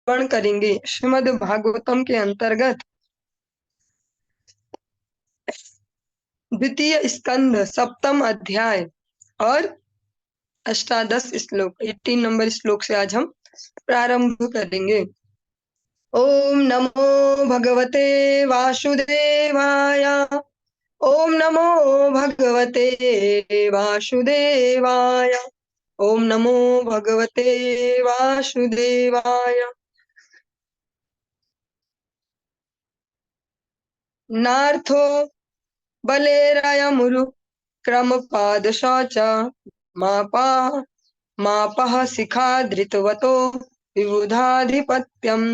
श्रवण करेंगे श्रीमद् भागवतम के अंतर्गत द्वितीय स्कंद सप्तम अध्याय और अष्टादश श्लोक 18 नंबर श्लोक से आज हम प्रारंभ करेंगे। ओम नमो भगवते वासुदेवाय। ओम नमो भगवते वासुदेवाय। ओम नमो भगवते वासुदेवाय। नार्थो बलेरायमुरु क्रमपादशौच मापा मापः शिखा धृतवतो विबुधाधिपत्यम्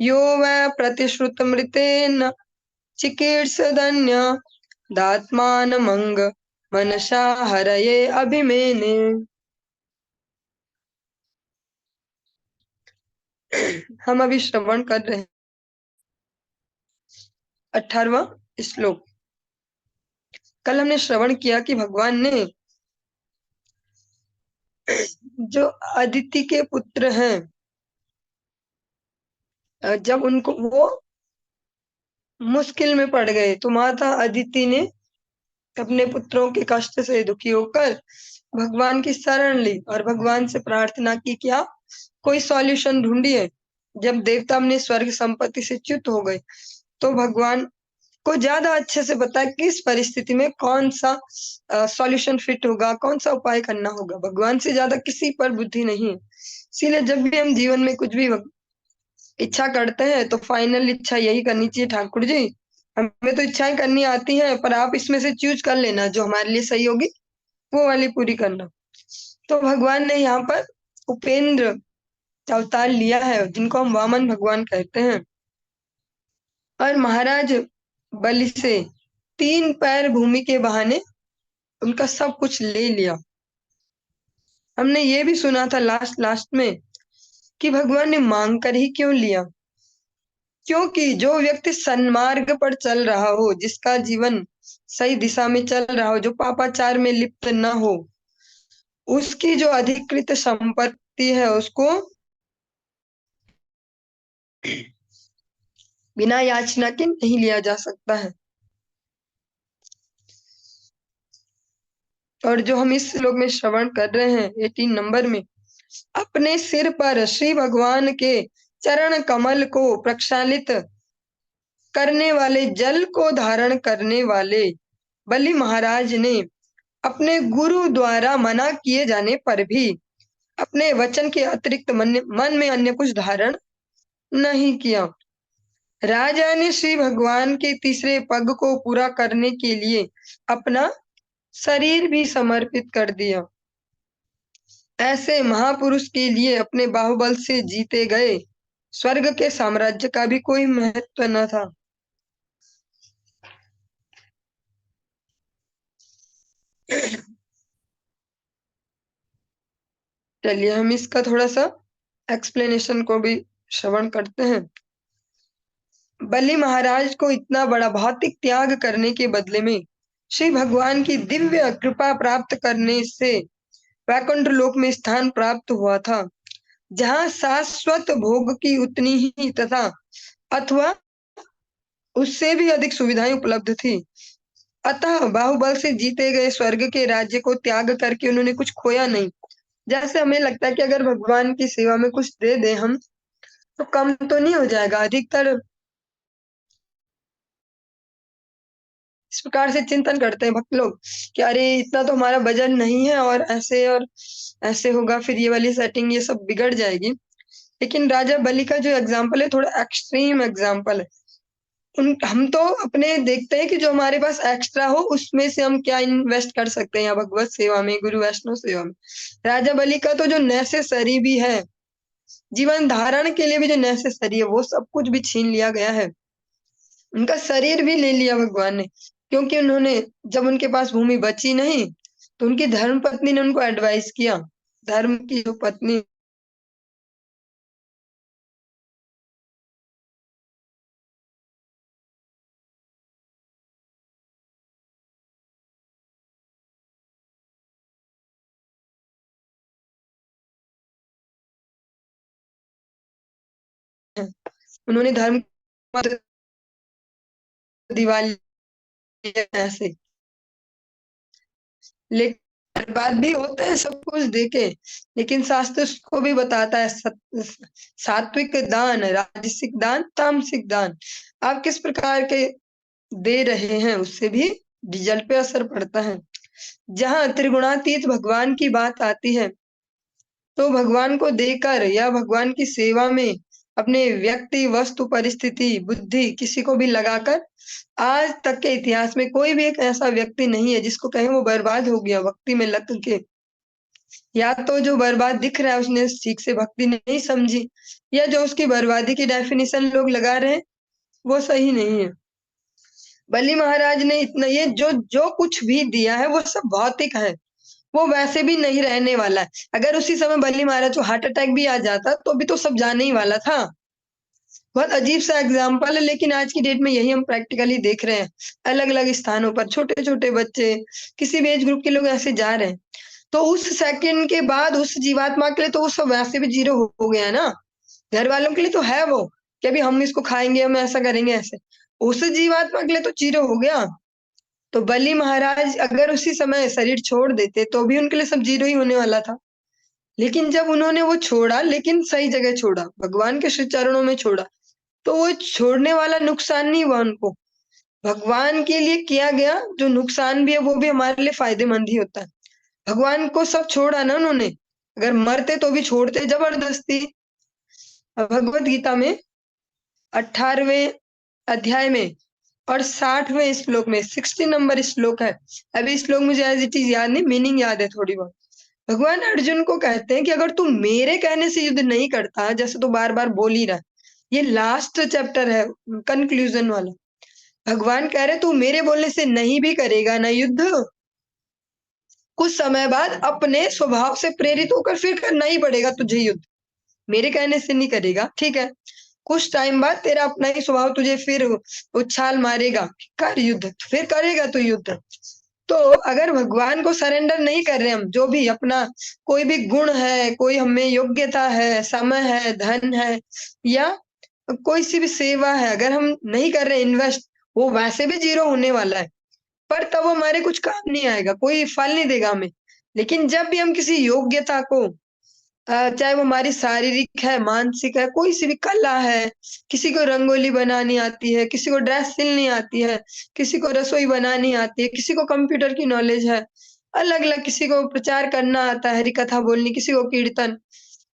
यो वै प्रतिश्रुतमृतेन चिकीर्षदन्य दात्मानमंग मनसा हरये अभिमेने। हम अभी श्रवण कर रहे हैं 18वां श्लोक। कल हमने श्रवण किया कि भगवान ने जो अदिति के पुत्र हैं, जब उनको वो मुश्किल में पड़ गए तो माता अदिति ने अपने पुत्रों के कष्ट से दुखी होकर भगवान की शरण ली और भगवान से प्रार्थना की कि आप कोई सॉल्यूशन ढूंढिए। जब देवता अपने स्वर्ग संपत्ति से च्युत हो गए तो भगवान को ज्यादा अच्छे से पता है कि इस परिस्थिति में कौन सा सॉल्यूशन फिट होगा, कौन सा उपाय करना होगा। भगवान से ज्यादा किसी पर बुद्धि नहीं है। इसीलिए जब भी हम जीवन में कुछ भी इच्छा करते हैं तो फाइनल इच्छा यही करनी चाहिए, ठाकुर जी हमें तो इच्छाएं करनी आती हैं पर आप इसमें से चूज कर लेना, जो हमारे लिए सही होगी वो वाली पूरी करना। तो भगवान ने यहाँ पर उपेंद्र अवतार लिया है, जिनको हम वामन भगवान कहते हैं, और महाराज बलि से 3 पैर भूमि के बहाने उनका सब कुछ ले लिया। हमने ये भी सुना था लास्ट लास्ट में कि भगवान ने मांग कर ही क्यों लिया, क्योंकि जो व्यक्ति सन्मार्ग पर चल रहा हो, जिसका जीवन सही दिशा में चल रहा हो, जो पापाचार में लिप्त न हो, उसकी जो अधिकृत संपत्ति है उसको बिना याचना के नहीं लिया जा सकता है। और जो हम इस श्लोक में श्रवण कर रहे हैं 18 नंबर में, अपने सिर पर श्री भगवान के चरण कमल को प्रक्षालित करने वाले, जल को धारण करने वाले बलि महाराज ने अपने गुरु द्वारा मना किए जाने पर भी अपने वचन के अतिरिक्त मन में अन्य कुछ धारण नहीं किया। राजा ने श्री भगवान के तीसरे पग को पूरा करने के लिए अपना शरीर भी समर्पित कर दिया। ऐसे महापुरुष के लिए अपने बाहुबल से जीते गए स्वर्ग के साम्राज्य का भी कोई महत्व न था। चलिए हम इसका थोड़ा सा एक्सप्लेनेशन को भी श्रवण करते हैं। बलि महाराज को इतना बड़ा भौतिक त्याग करने के बदले में श्री भगवान की दिव्य कृपा प्राप्त करने से वैकुंठ लोक में स्थान प्राप्त हुआ था, जहाँ शाश्वत भोग की उतनी ही तथा अथवा उससे भी अधिक सुविधाएं उपलब्ध थी। अतः बाहुबल से जीते गए स्वर्ग के राज्य को त्याग करके उन्होंने कुछ खोया नहीं। जैसे हमें लगता है कि अगर भगवान की सेवा में कुछ दे दें हम तो कम तो नहीं हो जाएगा। अधिकतर इस प्रकार से चिंतन करते हैं भक्त लोग कि अरे इतना तो हमारा बजट नहीं है और ऐसे होगा, फिर ये वाली सेटिंग ये सब बिगड़ जाएगी। लेकिन राजा बलि का जो एग्जाम्पल है थोड़ा एक्सट्रीम एग्जाम्पल है। उन हम तो अपने देखते हैं कि जो हमारे पास एक्स्ट्रा हो उसमें से हम क्या इन्वेस्ट कर सकते हैं या भगवत सेवा में, गुरु वैष्णव सेवा में। राजा बलि का तो जो नेसेसरी भी है, जीवन धारण के लिए भी जो नेसेसरी है, वो सब कुछ भी छीन लिया गया है। उनका शरीर भी ले लिया भगवान ने, क्योंकि उन्होंने जब उनके पास भूमि बची नहीं तो उनकी धर्म पत्नी ने उनको एडवाइस किया। धर्म की जो पत्नी उन्होंने धर्म मत दिवाली ऐसे, लेकिन बर्बाद भी होता है सब कुछ देके, लेकिन शास्त्र उसको भी बताता है सात्विक दान, राजसिक दान, तामसिक दान। आप किस प्रकार के दे रहे हैं उससे भी रिजल्ट पे असर पड़ता है। जहां त्रिगुणातीत भगवान की बात आती है, तो भगवान को देकर या भगवान की सेवा में अपने व्यक्ति, वस्तु, परिस्थिति, बुद्धि किसी को भी लगाकर आज तक के इतिहास में कोई भी एक ऐसा व्यक्ति नहीं है जिसको कहें वो बर्बाद हो गया भक्ति में लग के। या तो जो बर्बाद दिख रहा है उसने ठीक से भक्ति नहीं समझी, या जो उसकी बर्बादी की डेफिनेशन लोग लगा रहे हैं वो सही नहीं है। बलि महाराज ने इतना, ये जो जो कुछ भी दिया है वो सब भौतिक है, वो वैसे भी नहीं रहने वाला है। अगर उसी समय बलि महाराज को हार्ट अटैक भी आ जाता तो भी तो सब जाने ही वाला था। बहुत अजीब सा एग्जाम्पल है, लेकिन आज की डेट में यही हम प्रैक्टिकली देख रहे हैं। अलग अलग स्थानों पर छोटे छोटे बच्चे, किसी भी एज ग्रुप के लोग ऐसे जा रहे हैं। तो उस सेकंड के बाद उस जीवात्मा के लिए तो वो सब वैसे भी जीरो हो गया है ना। घर वालों के लिए तो है वो कि अभी हम इसको खाएंगे, हम ऐसा करेंगे ऐसे, उस जीवात्मा के लिए तो जीरो हो गया। तो बलि महाराज अगर उसी समय शरीर छोड़ देते तो भी उनके लिए सब जीरो ही होने वाला था। लेकिन जब उन्होंने वो छोड़ा, लेकिन सही जगह छोड़ा, भगवान के श्री चरणों में छोड़ा, तो वो छोड़ने वाला नुकसान नहीं हुआ उनको। भगवान के लिए किया गया जो नुकसान भी है वो भी हमारे लिए फायदेमंद ही होता है। भगवान को सब छोड़ा ना उन्होंने, अगर मरते तो भी छोड़ते जबरदस्ती। भगवत गीता में 18वें अध्याय में और 60वें श्लोक में, 60 नंबर श्लोक है। अभी श्लोक मुझे एज इट इज याद नहीं, मीनिंग याद है थोड़ी बहुत। भगवान अर्जुन को कहते हैं कि अगर तू मेरे कहने से युद्ध नहीं करता, जैसे तू बार बार बोल ही रहा, ये लास्ट चैप्टर है कंक्लूजन वाला। भगवान कह रहे तू मेरे बोलने से नहीं भी करेगा ना युद्ध, कुछ समय बाद अपने स्वभाव से प्रेरित होकर फिर करना ही पड़ेगा तुझे युद्ध। मेरे कहने से नहीं करेगा, ठीक है, कुछ टाइम बाद तेरा अपना ही स्वभाव तुझे फिर उछाल मारेगा, कर युद्ध, फिर करेगा तू युद्ध। तो अगर भगवान को सरेंडर नहीं कर रहे हम, जो भी अपना कोई भी गुण है, कोई हमें योग्यता है, समय है, धन है, या कोई सी भी सेवा है, अगर हम नहीं कर रहे इन्वेस्ट, वो वैसे भी जीरो होने वाला है, पर तब वो हमारे कुछ काम नहीं आएगा, कोई फल नहीं देगा हमें। लेकिन जब भी हम किसी योग्यता को, चाहे वो हमारी शारीरिक है, मानसिक है, कोई सी भी कला है, किसी को रंगोली बनानी आती है, किसी को ड्रेस सिलनी आती है, किसी को रसोई बनानी आती है, किसी को कंप्यूटर की नॉलेज है, अलग अलग, किसी को प्रचार करना आता है, हरि कथा बोलनी, किसी को कीर्तन,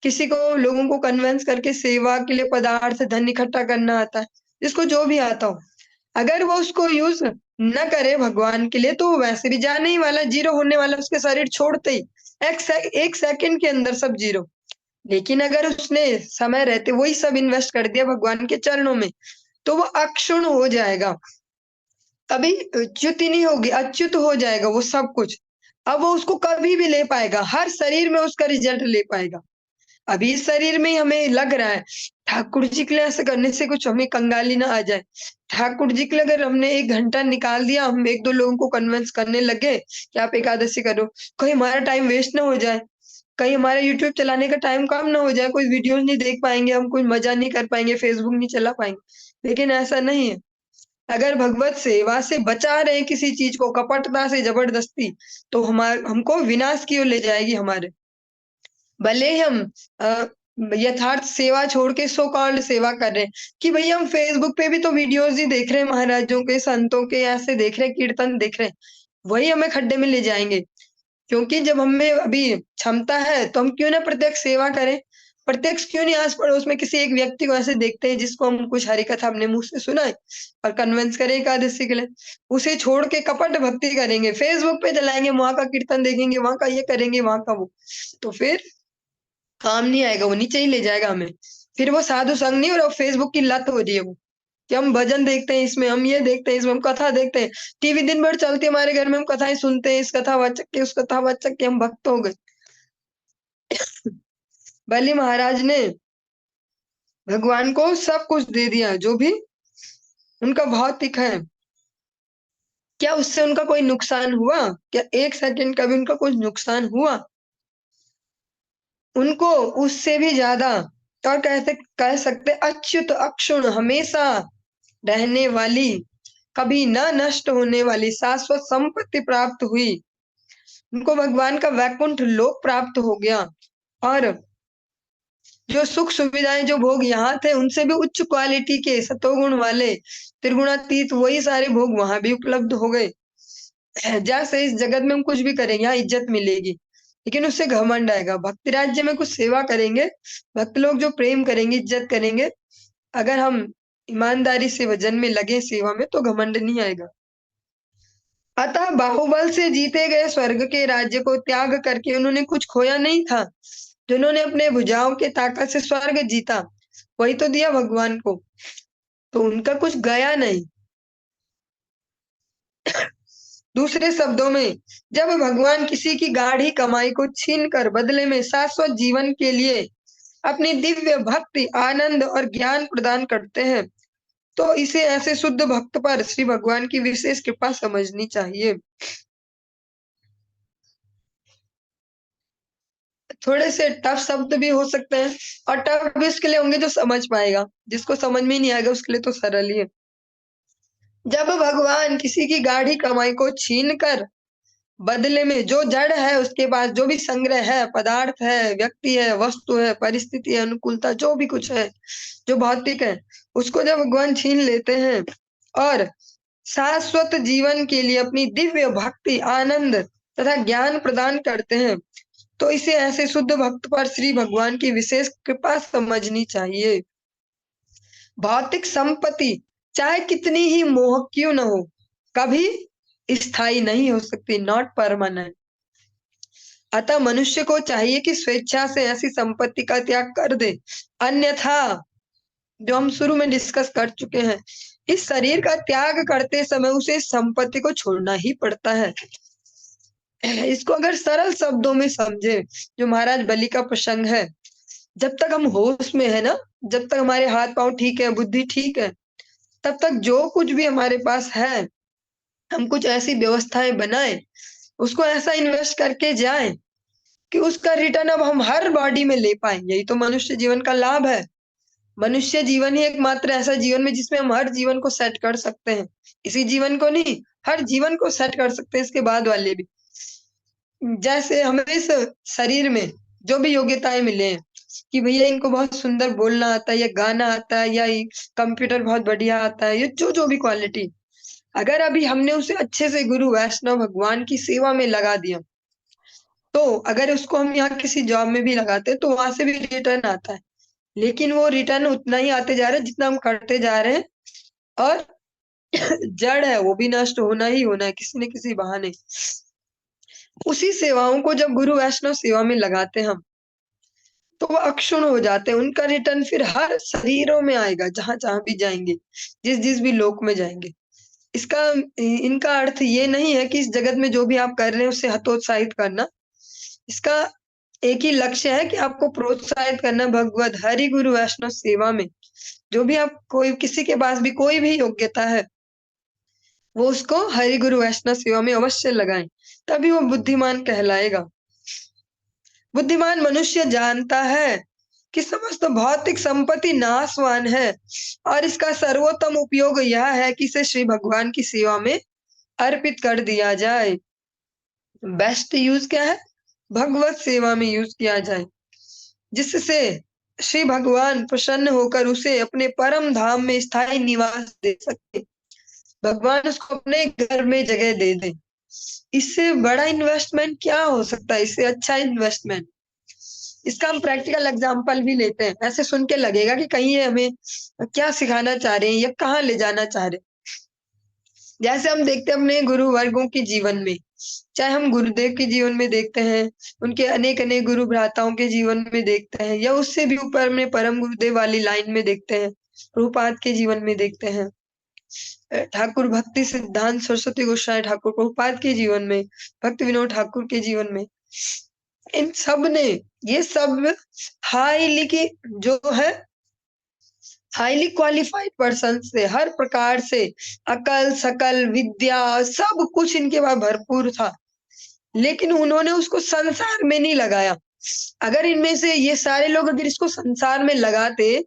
किसी को लोगों को कन्विंस करके सेवा के लिए पदार्थ धन इकट्ठा करना आता है, जिसको जो भी आता हो, अगर वो उसको यूज न करे भगवान के लिए, तो वो वैसे भी जाने ही वाला, जीरो होने वाला, उसके शरीर छोड़ते ही एक सेकंड के अंदर सब जीरो। लेकिन अगर उसने समय रहते वही सब इन्वेस्ट कर दिया भगवान के चरणों में, तो वो अक्षुण हो जाएगा, कभी च्युति नहीं होगी, अच्युत हो जाएगा वो सब कुछ। अब वो उसको कभी भी ले पाएगा, हर शरीर में उसका रिजल्ट ले पाएगा। अभी इस शरीर में ही हमें लग रहा है ठाकुर जी के लिए ऐसे करने से कुछ हमें कंगाली ना आ जाए, ठाकुर जी के लिए अगर हमने 1 घंटा निकाल दिया, हम 1-2 लोगों को कन्विंस करने लगे कि आप एकादशी करो, कहीं हमारा टाइम वेस्ट ना हो जाए, कहीं हमारा यूट्यूब चलाने का टाइम कम ना हो जाए, कोई वीडियोस नहीं देख पाएंगे हम, कोई मजा नहीं कर पाएंगे, फेसबुक नहीं चला पाएंगे। लेकिन ऐसा नहीं है, अगर भगवत सेवा से बचा रहे किसी चीज को कपटता से जबरदस्ती, तो हमको विनाश की ओर ले जाएगी हमारे। भले ही हम यथार्थ सेवा छोड़ के सो कॉल्ड सेवा कर रहे हैं, कि भैया हम फेसबुक पे भी तो वीडियोस ही देख रहे हैं, महाराजों के, संतों के, ऐसे देख रहे हैं, कीर्तन देख रहे हैं, वही हमें खड्डे में ले जाएंगे। क्योंकि जब हमें अभी क्षमता है तो हम क्यों ना प्रत्यक्ष सेवा करें, प्रत्यक्ष क्यों नहीं आस पड़ोस में किसी एक व्यक्ति को ऐसे देखते हैं जिसको हम कुछ हरि कथा अपने मुंह से सुनाए और कन्विंस करें एकादशी के लिए, उसे छोड़ के कपट भक्ति करेंगे, फेसबुक पे चलाएंगे, वहां का कीर्तन देखेंगे, वहां का ये करेंगे, वहां का वो, तो फिर काम नहीं आएगा, वो नीचे ही ले जाएगा हमें। फिर वो साधु संग नहीं, और फेसबुक की लत हो रही है वो, कि हम भजन देखते हैं इसमें, हम ये देखते हैं इसमें, हम कथा देखते हैं, टीवी दिन भर चलती है हमारे घर में, हम कथाएं सुनते हैं, इस कथावाचक के उस कथावाचक के, हम भक्त हो गए। बलि महाराज ने भगवान को सब कुछ दे दिया, जो भी उनका भौतिक है। क्या उससे उनका कोई नुकसान हुआ? क्या एक सेकंड का भी उनका कुछ नुकसान हुआ? उनको उससे भी ज्यादा और कह सकते अच्युत अक्षुण, हमेशा रहने वाली, कभी न नष्ट होने वाली शाश्वत संपत्ति प्राप्त हुई। उनको भगवान का वैकुंठ लोक प्राप्त हो गया, और जो सुख सुविधाएं जो भोग यहाँ थे उनसे भी उच्च क्वालिटी के सतोगुण वाले त्रिगुणातीत वही सारे भोग वहां भी उपलब्ध हो गए। जैसे इस जगत में हम कुछ भी करेंगे, यहाँ इज्जत मिलेगी, लेकिन उससे घमंड आएगा। भक्ति राज्य में कुछ सेवा करेंगे, भक्त लोग जो प्रेम करेंगे, इज्जत करेंगे, अगर हम ईमानदारी से भजन में लगे, सेवा में, तो घमंड नहीं आएगा। अतः बाहुबल से जीते गए स्वर्ग के राज्य को त्याग करके उन्होंने कुछ खोया नहीं था। जिन्होंने अपने भुजाओं के ताकत से स्वर्ग जीता, वही तो दिया भगवान को, तो उनका कुछ गया नहीं। दूसरे शब्दों में, जब भगवान किसी की गाढ़ी कमाई को छीन कर बदले में शाश्वत जीवन के लिए अपनी दिव्य भक्ति, आनंद और ज्ञान प्रदान करते हैं, तो इसे ऐसे शुद्ध भक्त पर श्री भगवान की विशेष कृपा समझनी चाहिए। थोड़े से टफ शब्द भी हो सकते हैं, और टफ भी उसके लिए होंगे जो समझ पाएगा, जिसको समझ में नहीं आएगा उसके लिए तो सरल ही है। जब भगवान किसी की गाढ़ी कमाई को छीन कर बदले में जो जड़ है, उसके पास जो भी संग्रह है, पदार्थ है, व्यक्ति है, वस्तु है, परिस्थिति है, अनुकूलता, जो भी कुछ है जो भौतिक है, उसको जब भगवान छीन लेते हैं और शाश्वत जीवन के लिए अपनी दिव्य भक्ति, आनंद तथा ज्ञान प्रदान करते हैं, तो इसे ऐसे शुद्ध भक्त पर श्री भगवान की विशेष कृपा समझनी चाहिए। भौतिक संपत्ति चाहे कितनी ही मोहक क्यों न हो, कभी स्थायी नहीं हो सकती, नॉट परमानेंट। अतः मनुष्य को चाहिए कि स्वेच्छा से ऐसी संपत्ति का त्याग कर दे, अन्यथा, जो हम शुरू में डिस्कस कर चुके हैं, इस शरीर का त्याग करते समय उसे इस संपत्ति को छोड़ना ही पड़ता है। इसको अगर सरल शब्दों में समझे, जो महाराज बलि का प्रसंग है, जब तक हम होश में है ना, जब तक हमारे हाथ पांव ठीक है, बुद्धि ठीक है, तब तक जो कुछ भी हमारे पास है, हम कुछ ऐसी व्यवस्थाएं बनाएं, उसको ऐसा इन्वेस्ट करके जाएं कि उसका रिटर्न अब हम हर बॉडी में ले पाए। यही तो मनुष्य जीवन का लाभ है। मनुष्य जीवन ही एकमात्र ऐसा जीवन में जिसमें हम हर जीवन को सेट कर सकते हैं। इसी जीवन को नहीं, हर जीवन को सेट कर सकते हैं, इसके बाद वाले भी। जैसे हमें इस शरीर में जो भी योग्यताएं मिले हैं, कि भैया इनको बहुत सुंदर बोलना आता है, या गाना आता है, या कंप्यूटर बहुत बढ़िया आता है, या जो जो भी क्वालिटी, अगर अभी हमने उसे अच्छे से गुरु वैष्णव भगवान की सेवा में लगा दिया, तो अगर उसको हम यहाँ किसी जॉब में भी लगाते हैं तो वहां से भी रिटर्न आता है, लेकिन वो रिटर्न उतना ही आते जा रहा है जितना हम करते जा रहे हैं, और जड़ है वो भी नष्ट होना ही होना है किसी न किसी बहाने। उसी सेवाओं को जब गुरु वैष्णव सेवा में लगाते हम, तो वो अक्षुण हो जाते हैं। उनका रिटर्न फिर हर शरीरों में आएगा, जहां जहां भी जाएंगे, जिस जिस भी लोक में जाएंगे। इसका इनका अर्थ ये नहीं है कि इस जगत में जो भी आप कर रहे हैं उससे हतोत्साहित करना। इसका एक ही लक्ष्य है कि आपको प्रोत्साहित करना भगवत हरि गुरु वैष्णव सेवा में। जो भी आप, कोई किसी के पास भी कोई भी योग्यता है, वो उसको हरि गुरु वैष्णव सेवा में अवश्य लगाएं, तभी वो बुद्धिमान कहलाएगा। बुद्धिमान मनुष्य जानता है कि समस्त भौतिक संपत्ति नाशवान है, और इसका सर्वोत्तम उपयोग यह है कि इसे श्री भगवान की सेवा में अर्पित कर दिया जाए। बेस्ट यूज क्या है? भगवत सेवा में यूज किया जाए, जिससे श्री भगवान प्रसन्न होकर उसे अपने परम धाम में स्थायी निवास दे सके, भगवान उसको अपने घर में जगह दे दे। इससे बड़ा इन्वेस्टमेंट क्या हो सकता है, इससे अच्छा इन्वेस्टमेंट। इसका हम प्रैक्टिकल एग्जांपल भी लेते हैं। ऐसे सुन के लगेगा कि कहीं ये हमें क्या सिखाना चाह रहे हैं या कहाँ ले जाना चाह रहे हैं। जैसे हम देखते हैं अपने गुरु वर्गों के जीवन में, चाहे हम गुरुदेव के जीवन में देखते हैं, उनके अनेक अनेक गुरु भ्राताओं के जीवन में देखते हैं, या उससे भी ऊपर में परम गुरुदेव वाली लाइन में देखते हैं, प्रभुपाद के जीवन में देखते हैं, ठाकुर भक्ति सिद्धांत सरस्वती गोस्वामी ठाकुर प्रभुपाद के जीवन में, भक्ति विनोद ठाकुर के जीवन में, इन सब ने, ये सब हाईली की जो है हाईली क्वालिफाइड पर्सन से, हर प्रकार से अकल सकल विद्या सब कुछ इनके पास भरपूर था, लेकिन उन्होंने उसको संसार में नहीं लगाया, अगर इनमें से ये सारे लोग अगर इसको संसार में लगाते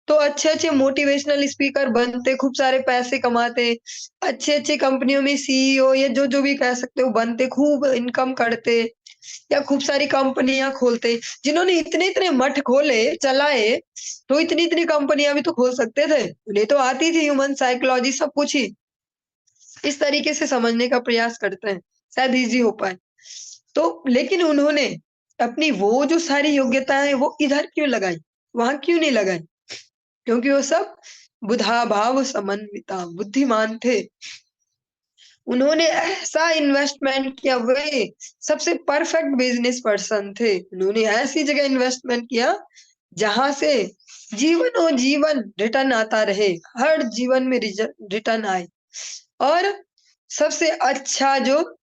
तो अच्छे-अच्छे मोटिवेशनल स्पीकर बनते, खूब सारे पैसे कमाते, अच्छी-अच्छी कंपनियों में सीईओ या जो-जो भी कह सकते हो बनते, खूब इनकम करते या खूब सारी कंपनियाँ खोलते। जिन्होंने इतने-इतने मठ खोले, चलाए, तो इतनी-इतनी कंपनियाँ भी तो खोल सकते थे। उन्हें तो आती थी ह्यूमन साइकोलॉजी सब कुछ ही। इस तरीके से समझने का प्रयास करते हैं, शायद ईज़ी हो पाए। तो लेकिन उन्होंने अपनी वो जो सारी योग्यताएँ हैं, वो इधर क्यों लगाई? वहाँ क्यों नहीं लगाई? क्योंकि वो सब बुधा भाव समन्विता बुद्धिमान थे। उन्होंने ऐसा इन्वेस्टमेंट किया, वे सबसे परफेक्ट बिज़नेस पर्सन थे। उन्होंने ऐसी जगह इन्वेस्टमेंट किया, जहाँ से जीवनों-जीवन रिटर्न आता रहे, हर जीवन में रिटर्न आए और सबसे अच्छा जो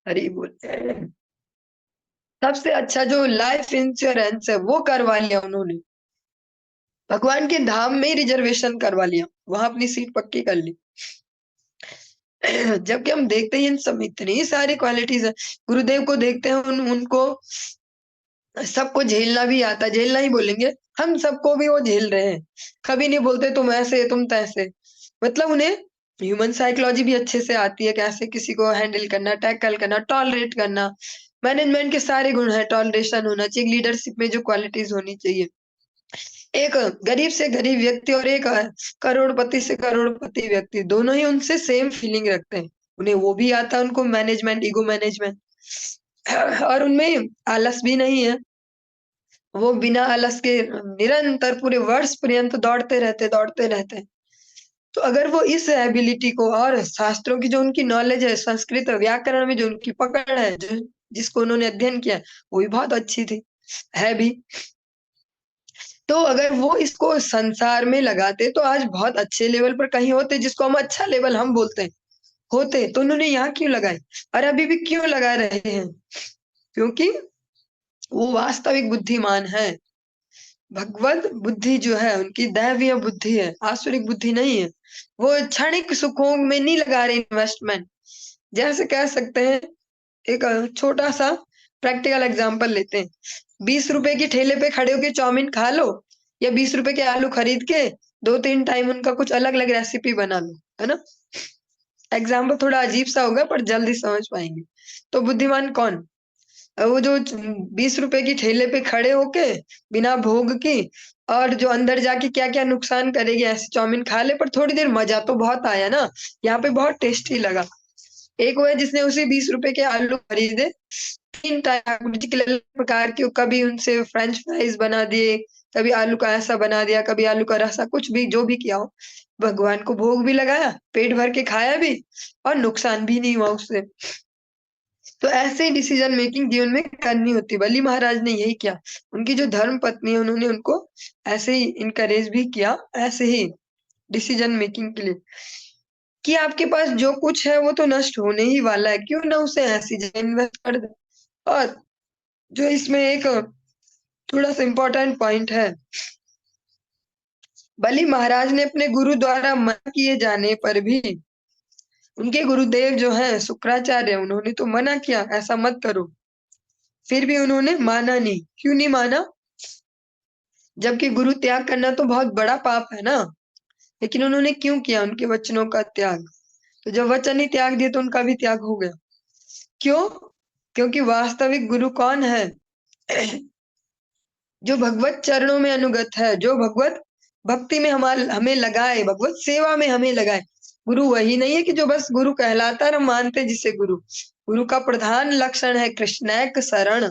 हरि बोल सबसे अच्छा जो लाइफ इंश्योरेंस है, वो करवा लिया उन्होंने। भगवान के धाम में ही रिजर्वेशन करवा लिया, वहाँ अपनी सीट पक्की कर ली। जबकि हम देखते हैं इन सब में इतनी सारी क्वालिटीज़ हैं। गुरुदेव को देखते हैं उनको सबको झेलना भी आता है, झेलना ही बोलेंगे, हम सबको भी वो झेल रहे हैं। कभी नहीं बोलते तुम ऐसे, तुम तैसे। मतलब उन्हें ह्यूमन साइकोलॉजी भी अच्छे से आती है, कैसे किसी को हैंडल करना, टैकल करना, टॉलरेट करना। मैनेजमेंट के सारे गुण हैं, टॉलरेशन होना चाहिए, लीडरशिप में जो क्वालिटीज़ होनी चाहिए। एक गरीब से गरीब व्यक्ति और एक करोड़पति से करोड़पति व्यक्ति, दोनों ही उनसे सेम फीलिंग रखते हैं। उन्हें वो भी आता है, उनको मैनेजमेंट, ईगो मैनेजमेंट और उनमें आलस भी नहीं है। वो बिना आलस के निरंतर पूरे वर्ष पर्यंत दौड़ते रहते हैं। तो अगर वो इस एबिलिटी को और शास्त्रों की जो उनकी नॉलेज है, संस्कृत व्याकरण में जो उनकी पकड़ है, जो जिसको उन्होंने अध्ययन किया, वो भी बहुत अच्छी थी, है भी। तो अगर वो इसको संसार में लगाते तो आज बहुत अच्छे लेवल पर कहीं होते, जिसको हम अच्छा लेवल हम बोलते हैं, होते। तो उन्होंने यहाँ क्यों लगाए और अभी भी क्यों लगा रहे हैं? क्योंकि वो वास्तविक बुद्धिमान है। भगवत बुद्धि जो है उनकी दैवीय बुद्धि है, आसुरिक बुद्धि नहीं है। वो क्षणिक सुखों में नहीं लगा रहे इन्वेस्टमेंट। जैसे कह सकते हैं एक छोटा-सा प्रैक्टिकल एग्जांपल लेते हैं। ₹20 की ठेले पे खड़े होके चाउमीन खा लो या ₹20 के आलू खरीद के 2-3 टाइम उनका कुछ अलग-अलग रेसिपी बना लो, है ना? एग्जांपल थोड़ा अजीब-सा होगा पर जल्दी समझ पाएँगे। तो बुद्धिमान कौन? वो जो ₹20 की ठेले पे खड़े होके बिना भोग की और जो अंदर जाके क्या-क्या नुकसान करेगी, ऐसे चाउमीन खा ले पर थोड़ी देर मज़ा तो बहुत आया ना, यहाँ पे बहुत टेस्टी लगा। एक वो है जिसने उसी ₹20 के आलू खरीदे, 3 टाइम अलग प्रकार के कभी उनसे फ्रेंच फ्राइज़ बना दिए, कभी आलू का ऐसा बना दिया, कभी आलू का रसा, कुछ भी जो भी किया हो। भगवान को भोग भी लगाया, पेट भर के खाया भी और नुकसान भी नहीं हुआ उससे। तो ऐसे ही डिसीजन मेकिंग जीवन में करनी होती है। बली महाराज ने यही किया। उनकी जो धर्म पत्नी है उन्होंने उनको ऐसे ही इनकरेज भी किया, ऐसे ही डिसीजन मेकिंग के लिए कि आपके पास जो कुछ है वो तो नष्ट होने ही वाला है, क्यों ना उसे ऐसी जगह इन्वेस्ट कर दें। और जो इसमें एक थोड़ा-सा इम्पोर्टेंट पॉइंट है, बली महाराज ने अपने गुरु द्वारा मना किए जाने पर भी उनके गुरुदेव जो हैं शुक्राचार्य, उन्होंने तो मना किया, ऐसा मत करो। फिर भी उन्होंने माना नहीं। क्यों नहीं माना? जबकि गुरु त्याग करना तो बहुत बड़ा पाप है ना, लेकिन उन्होंने क्यों किया उनके वचनों का त्याग? तो जब वचन ही त्याग दिए तो उनका भी त्याग हो गया। क्यों? क्योंकि वास्तविक गुरु कौन है? जो भगवत चरणों में अनुगत है, जो भगवत भक्ति में हमें लगाए, भगवत सेवा में हमें लगाए। गुरु वही नहीं है कि जो बस गुरु कहलाता है और हम मानते हैं जिसे गुरु। गुरु का प्रधान लक्षण है कृष्णैक शरण।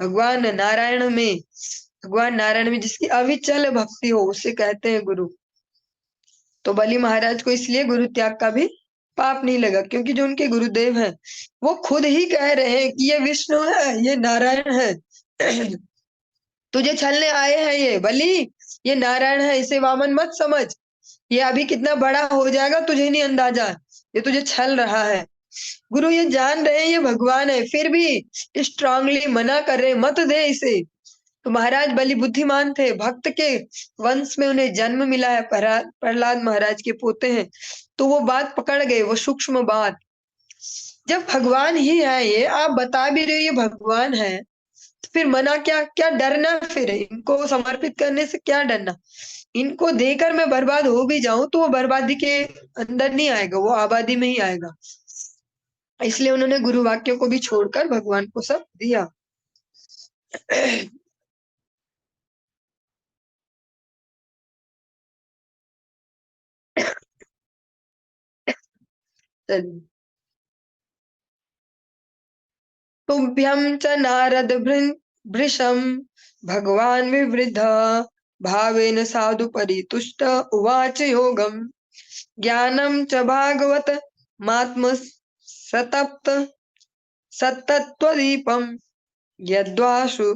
भगवान नारायण में भगवान नारायण में जिसकी अविचल भक्ति हो उसे कहते हैं गुरु। तो बलि महाराज को इसलिए गुरु त्याग का भी पाप नहीं लगा, क्योंकि जो उनके गुरुदेव हैं वो खुद ही कह रहे हैं कि ये विष्णु है, ये नारायण है। तुझे छलने आए हैं ये बलि, ये नारायण है, इसे वामन मत समझ। ये अभी कितना बड़ा हो जाएगा तुझे नहीं अंदाजा, ये तुझे छल रहा है। गुरु ये जान रहे हैं ये भगवान है, फिर भी स्ट्रांगली मना कर रहे हैं, मत दे इसे। तो महाराज बलि बुद्धिमान थे, भक्त के वंश में उन्हें जन्म मिला है, प्रहलाद महाराज के पोते हैं। तो वो बात पकड़ गए, वो सूक्ष्म बात। जब भगवान ही है, ये आप बता भी रहे हो ये भगवान है, तो फिर मना क्या, क्या डरना, फिर इनको समर्पित करने से क्या डरना। इनको देकर मैं बर्बाद हो भी जाऊं तो वो बर्बादी के अंदर नहीं आएगा, वो आबादी में ही आएगा। इसलिए उन्होंने गुरु वाक्यों को भी छोड़कर भगवान को सब दिया। चलिए। तुभ्यं च नारद भृशं भगवान विवृध भावेन साधु परितुष्ट उवाच योगम ज्ञानं च भागवत मात्म सतप्त सत्तत्वदीपं यद्वासु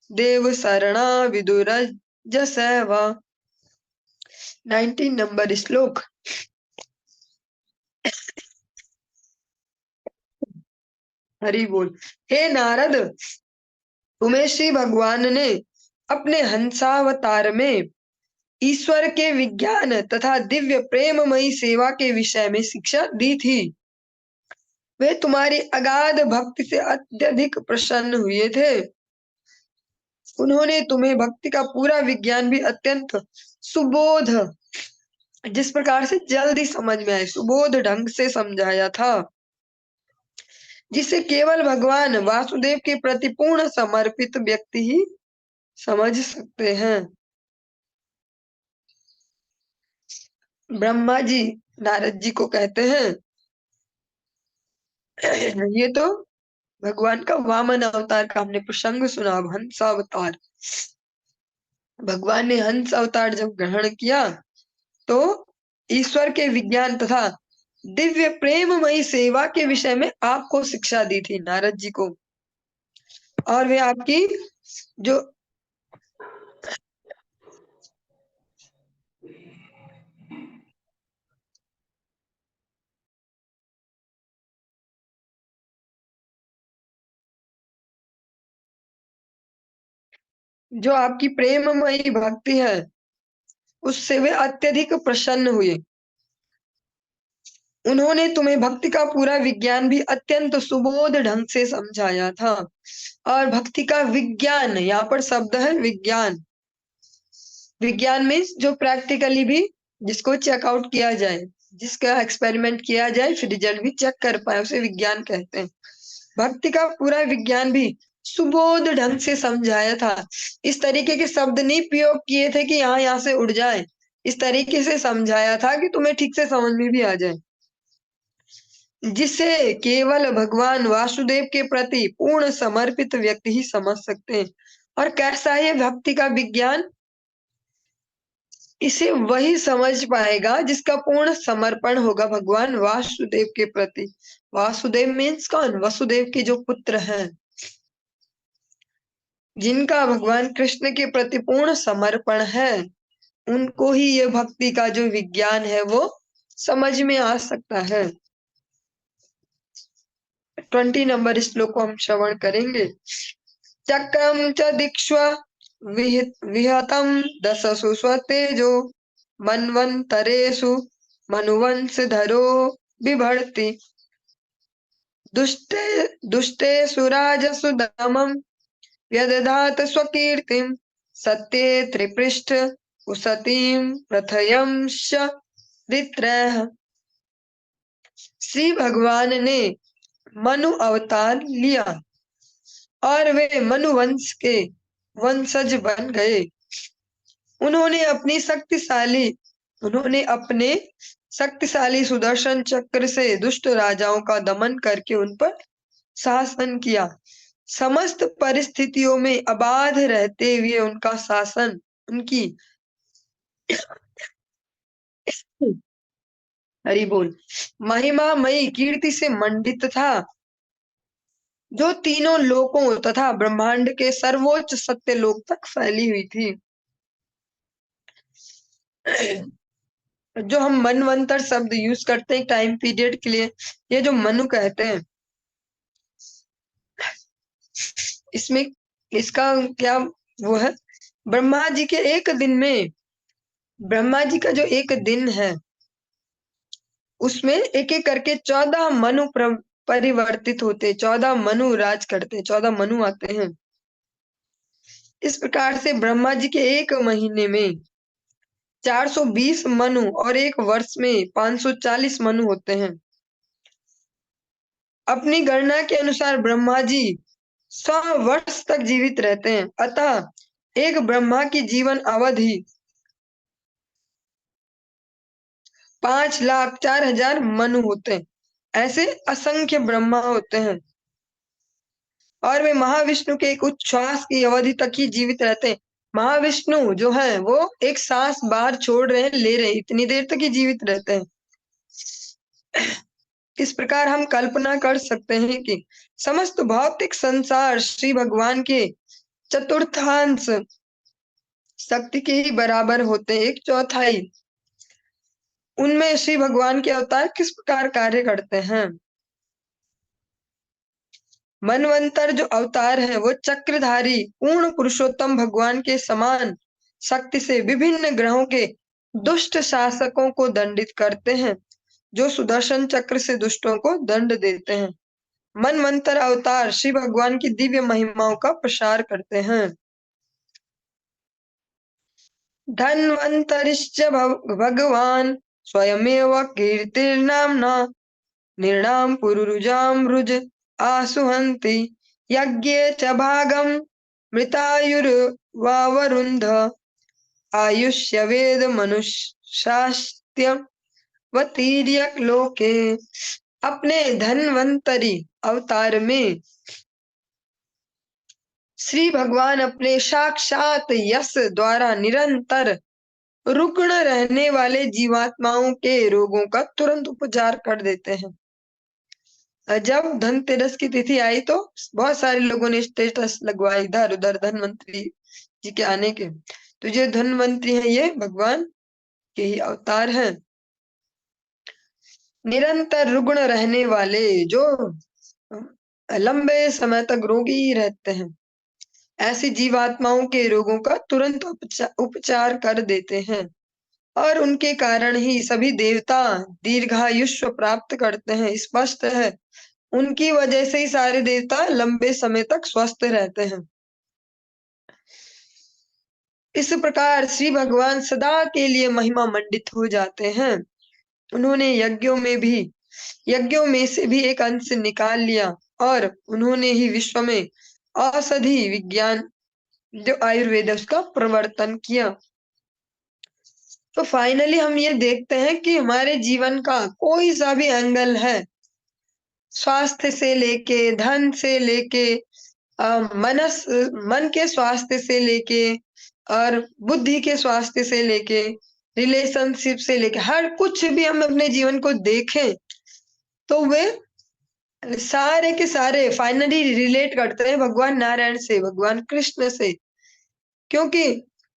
देव शरणा विदुरजसैव। 19 नंबर श्लोक। हरि बोल। हे नारद, तुम्हें श्री भगवान ने अपने हंसावतार में ईश्वर के विज्ञान तथा दिव्य प्रेममयी सेवा के विषय में शिक्षा दी थी। वे तुम्हारी अगाध भक्ति से अत्यधिक प्रसन्न हुए थे। उन्होंने तुम्हें भक्ति का पूरा विज्ञान भी अत्यंत सुबोध, जिस प्रकार से जल्दी समझ में आए, सुबोध ढंग से समझाया था, जिसे केवल भगवान वासुदेव के प्रति पूर्ण समर्पित व्यक्ति ही समझ सकते हैं। ब्रह्मा जी नारद जी को कहते हैं, ये तो भगवान का वामन अवतार का हमने प्रसंग सुना। अब हंस अवतार, भगवान ने हंस अवतार जब ग्रहण किया तो ईश्वर के विज्ञान तथा दिव्य प्रेममयी सेवा के विषय में आपको शिक्षा दी थी, नारद जी को। और वे आपकी जो जो आपकी प्रेममयी भक्ति है उससे वे अत्यधिक प्रसन्न हुए। उन्होंने तुम्हें भक्ति का पूरा विज्ञान भी अत्यंत सुबोध ढंग से समझाया था। और भक्ति का विज्ञान, यहाँ पर शब्द है विज्ञान। विज्ञान मीन्स जो प्रैक्टिकली भी जिसको चेकआउट किया जाए, जिसका एक्सपेरिमेंट किया जाए फिर रिजल्ट भी चेक कर पाए, उसे विज्ञान कहते हैं। भक्ति का पूरा विज्ञान भी सुबोध ढंग से समझाया था। इस तरीके के शब्द नहीं प्रयोग किए थे कि यहाँ से उड़ जाए, इस तरीके से समझाया था कि तुम्हें ठीक से समझ में भी आ जाए, जिसे केवल भगवान वासुदेव के प्रति पूर्ण समर्पित व्यक्ति ही समझ सकते हैं। और कैसा है भक्ति का विज्ञान? इसे वही समझ पाएगा जिसका पूर्ण समर्पण होगा भगवान वासुदेव के प्रति। वासुदेव मीन्स कौन? वसुदेव के जो पुत्र हैं, जिनका भगवान कृष्ण के प्रति पूर्ण समर्पण है, उनको ही ये भक्ति का जो विज्ञान है वो समझ में आ सकता है। 20 नंबर श्लोक को हम श्रवण करेंगे। चक्रम च दिक्ष्व विहतम दशसु स्वतेजो मन्वन्तरेषु मनुवंशधरो बिभर्ति दुष्टे दुष्टेषु राजसु दमं व्यदधात स्वकीर्तिं सत्ये त्रिपृष्ठ उसतीं प्रथयंश वित्रयः। श्री भगवान ने मनु अवतार लिया और वे मनुवंश के वंशज बन गए। उन्होंने अपने शक्तिशाली सुदर्शन चक्र से दुष्ट राजाओं का दमन करके उन पर शासन किया। समस्त परिस्थितियों में अबाध रहते हुए उनका शासन उनकी हरि बोल महिमामयी कीर्ति से मंडित था, जो तीनों लोकों तथा ब्रह्मांड के सर्वोच्च सत्य लोक तक फैली हुई थी। जो हम मनवंतर शब्द यूज करते हैं टाइम पीरियड के लिए, ये जो मनु कहते हैं, इसमें इसका क्या वो है? ब्रह्मा जी के एक दिन में, ब्रह्मा जी का जो एक दिन है उसमें एक एक करके 14 मनु परिवर्तित होते, 14 मनु राज करते, 14 मनु आते हैं। इस प्रकार से ब्रह्मा जी के एक महीने में 420 मनु और एक वर्ष में 540 मनु होते हैं। अपनी गणना के अनुसार ब्रह्मा जी 100 वर्ष तक जीवित रहते हैं, अतः एक ब्रह्मा की जीवन अवधि 5,04,000 मनु होते हैं। ऐसे असंख्य ब्रह्मा होते हैं और वे महाविष्णु के एक उच्छ्वास की अवधि तक ही जीवित रहते हैं। महाविष्णु जो है वो एक सांस बाहर छोड़ रहे हैं, ले रहे हैं, इतनी देर तक ही जीवित रहते हैं। इस प्रकार हम कल्पना कर सकते हैं कि समस्त भौतिक संसार श्री भगवान के चतुर्थांश शक्ति के ही बराबर होते हैं, एक चौथाई। उनमें श्री भगवान के अवतार किस प्रकार कार्य करते हैं। मनवंतर जो अवतार है वो चक्रधारी पूर्ण पुरुषोत्तम भगवान के समान शक्ति से विभिन्न ग्रहों के दुष्ट शासकों को दंडित करते हैं, जो सुदर्शन चक्र से दुष्टों को दंड देते हैं। मनवंतर अवतार श्री भगवान की दिव्य महिमाओं का प्रसार करते हैं। धन्वंतरिश्च भगवान स्वयमेव कीर्तिर्नाम्ना नृणां पुरुरुजामृज आसुहन्ति यज्ञे च भागं मृतायुर्वावरुन्ध आयुष्यवेद मनुष्यास्त्यवतीर्यक लोके। अपने धन्वंतरी अवतार में श्री भगवान अपने साक्षात यश द्वारा निरंतर रुग्ण रहने वाले जीवात्माओं के रोगों का तुरंत उपचार कर देते हैं। जब धनतेरस की तिथि आई तो बहुत सारे लोगों ने स्टेटस लगवाए इधर उधर धनवंतरी जी के आने के। तो जो धनवंतरी है ये भगवान के ही अवतार हैं। निरंतर रुग्ण रहने वाले जो लंबे समय तक रोगी रहते हैं, ऐसी जीवात्माओं के रोगों का तुरंत उपचार कर देते हैं और उनके कारण ही सभी देवता दीर्घायुष्य प्राप्त करते हैं। स्पष्ट है उनकी वजह से ही सारे देवता लंबे समय तक स्वस्थ रहते हैं। इस प्रकार श्री भगवान सदा के लिए महिमा मंडित हो जाते हैं। उन्होंने यज्ञों में से भी एक अंश निकाल लिया और उन्होंने ही विश्व में औषधि विज्ञान जो आयुर्वेद उसका प्रवर्तन किया। तो फाइनली हम ये देखते हैं कि हमारे जीवन का कोई सा भी एंगल है, स्वास्थ्य से लेके, धन से लेके, मन के स्वास्थ्य से लेके और बुद्धि के स्वास्थ्य से लेके, रिलेशनशिप से लेके, हर कुछ भी हम अपने जीवन को देखें तो वे सारे के सारे फाइनली रिलेट करते हैं भगवान नारायण से, भगवान कृष्ण से। क्योंकि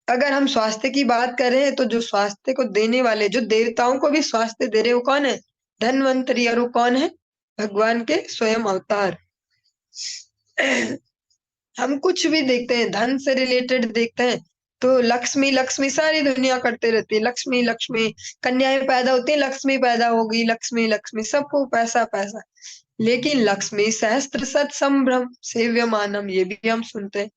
अगर हम स्वास्थ्य की बात करें तो जो स्वास्थ्य को देने वाले, जो देवताओं को भी स्वास्थ्य दे रहे वो कौन है? धन्वंतरी। और वो कौन है? भगवान के स्वयं अवतार। हम कुछ भी देखते हैं धन से रिलेटेड देखते हैं तो लक्ष्मी लक्ष्मी सारी दुनिया करते रहती है। लक्ष्मी लक्ष्मी, कन्याएं पैदा होती है, लक्ष्मी पैदा होगी, लक्ष्मी लक्ष्मी, सबको पैसा पैसा। लेकिन लक्ष्मी सहस्त्र सत संभ्रम सेव्यमानम, ये भी हम सुनते हैं।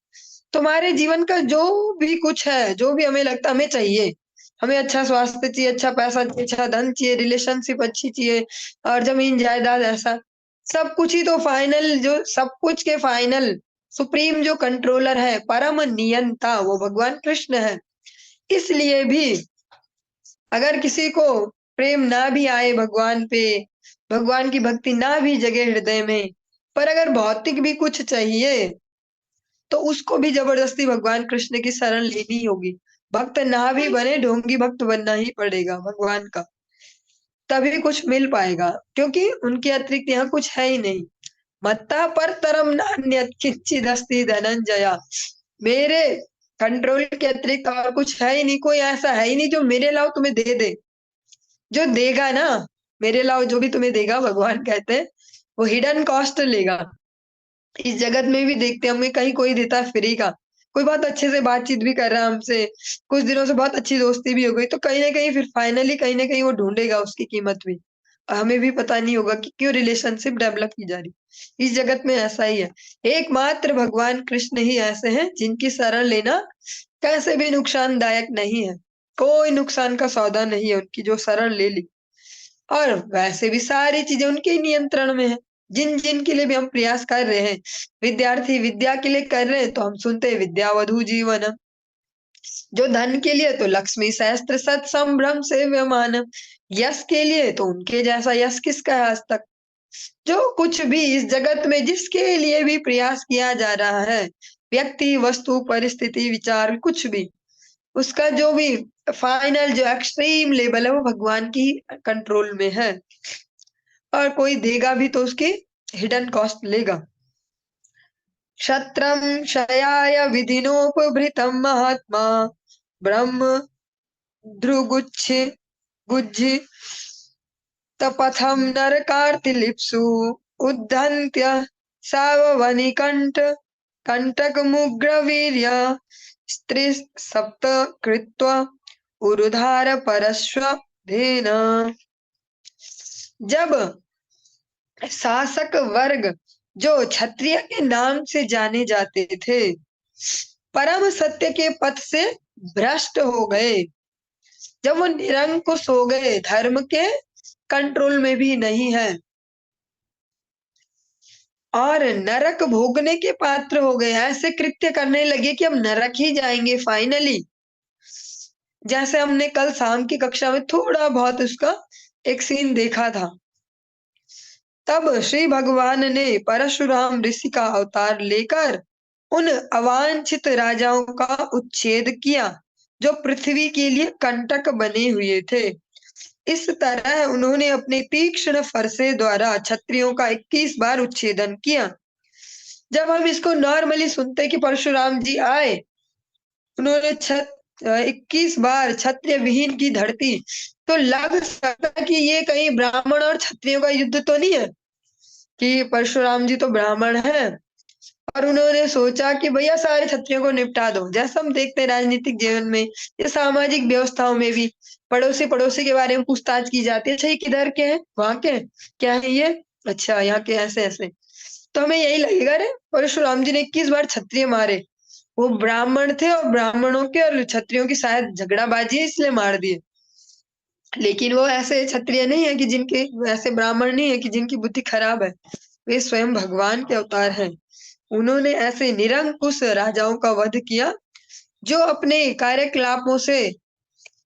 तुम्हारे जीवन का जो भी कुछ है, जो भी हमें लगता हमें चाहिए, हमें अच्छा स्वास्थ्य चाहिए, अच्छा पैसा चाहिए, अच्छा धन चाहिए, रिलेशनशिप अच्छी चाहिए और जमीन जायदाद, ऐसा सब कुछ ही तो फाइनल, जो सब कुछ के फाइनल सुप्रीम जो कंट्रोलर है, परम नियंता, वो भगवान कृष्ण है। इसलिए भी अगर किसी को प्रेम ना भी आए भगवान पे, भगवान की भक्ति ना भी जगे हृदय में, पर अगर भौतिक भी कुछ चाहिए तो उसको भी जबरदस्ती भगवान कृष्ण की शरण लेनी होगी। भक्त ना भी बने, ढोंगी भक्त बनना ही पड़ेगा भगवान का, तभी कुछ मिल पाएगा, क्योंकि उनके अतिरिक्त यहाँ कुछ है ही नहीं। मत्ता पर तरम नान्यत किंचिदस्ति धनंजया, मेरे कंट्रोल के अतिरिक्त और कुछ है ही नहीं, कोई ऐसा है ही नहीं जो मेरे अलावा तुम्हें दे दे। जो देगा ना मेरे अलावा, जो भी तुम्हें देगा, भगवान कहते हैं वो हिडन कॉस्ट लेगा। इस जगत में भी देखते हैं हमें, कहीं कोई देता है फ्री का, कोई बहुत अच्छे से बातचीत भी कर रहा है हमसे, कुछ दिनों से बहुत अच्छी दोस्ती भी हो गई, तो कहीं ना कहीं फिर फाइनली कहीं ना कहीं वो ढूंढेगा उसकी कीमत भी। हमें भी पता नहीं होगा कि क्यों रिलेशनशिप डेवलप की जा रही। इस जगत में ऐसा ही है। एकमात्र भगवान कृष्ण ही ऐसे हैं जिनकी शरण लेना कैसे भी नुकसानदायक नहीं है। कोई नुकसान का सौदा नहीं है उनकी जो शरण ले ली। और वैसे भी सारी चीजें उनके ही नियंत्रण में है। जिन जिन के लिए भी हम प्रयास कर रहे हैं, विद्यार्थी विद्या के लिए कर रहे हैं तो हम सुनते हैं विद्यावधु जीवन। जो धन के लिए तो लक्ष्मी सहस्त्र सत संभ्रम से व्यमान। यश के लिए तो उनके जैसा यश किसका है आज तक। जो कुछ भी इस जगत में जिसके लिए भी प्रयास किया जा रहा है, व्यक्ति वस्तु परिस्थिति विचार कुछ भी, उसका जो भी फाइनल जो एक्सट्रीम लेवल है वो भगवान की कंट्रोल में है। और कोई देगा भी तो उसकी हिडन कॉस्ट लेगा। क्षत्रम क्षयाय विधिनोपभृतम महात्मा ब्रह्म भृगुच्छ गुज्ज तपथम नरकार्तिलिप्सु उद्धन्त्य साववनिकण्ठ कण्टकमुग्रवीर्य स्त्री सप्त कृत्वा उरुधार परश्व धेन। जब शासक वर्ग जो क्षत्रिय के नाम से जाने जाते थे, परम सत्य के पथ से भ्रष्ट हो गए, जब वो निरंकुश हो गए, धर्म के कंट्रोल में भी नहीं है और नरक भोगने के पात्र हो गए, ऐसे कृत्य करने लगे कि हम नरक ही जाएंगे फाइनली। जैसे हमने कल शाम की कक्षा में थोड़ा बहुत उसका एक सीन देखा था। तब श्री भगवान ने परशुराम ऋषि का अवतार लेकर उन अवांछित राजाओं का उच्छेद किया जो पृथ्वी के लिए कंटक बने हुए थे। इस तरह उन्होंने अपने तीक्ष्ण फरसे द्वारा क्षत्रियों का 21 बार उच्छेदन किया। जब हम इसको नॉर्मली सुनते कि परशुराम जी आए, उन्होंने 21 बार क्षत्रिय विहीन की धरती, तो लग सकता है कि ये कहीं ब्राह्मण और क्षत्रियों का युद्ध तो नहीं है कि परशुराम जी तो ब्राह्मण हैं और उन्होंने सोचा कि भैया सारे क्षत्रियों को निपटा दो। जैसा हम देखते हैं राजनीतिक जीवन में या सामाजिक व्यवस्थाओं में भी पड़ोसी पड़ोसी के बारे में पूछताछ की जाती है, अच्छा ये किधर के हैं, वहां के क्या है, ये अच्छा यहाँ के ऐसे ऐसे। तो हमें यही लगेगा रे परशुराम जी ने 21 बार क्षत्रिय मारे, वो ब्राह्मण थे और ब्राह्मणों के और क्षत्रियों की शायद झगड़ाबाजी है इसलिए मार दिए। लेकिन वो ऐसे क्षत्रिय नहीं है कि जिनके, ऐसे ब्राह्मण नहीं है कि जिनकी बुद्धि खराब है, वे स्वयं भगवान के अवतार हैं। उन्होंने ऐसे निरंकुश राजाओं का वध किया जो अपने कार्यकलापों से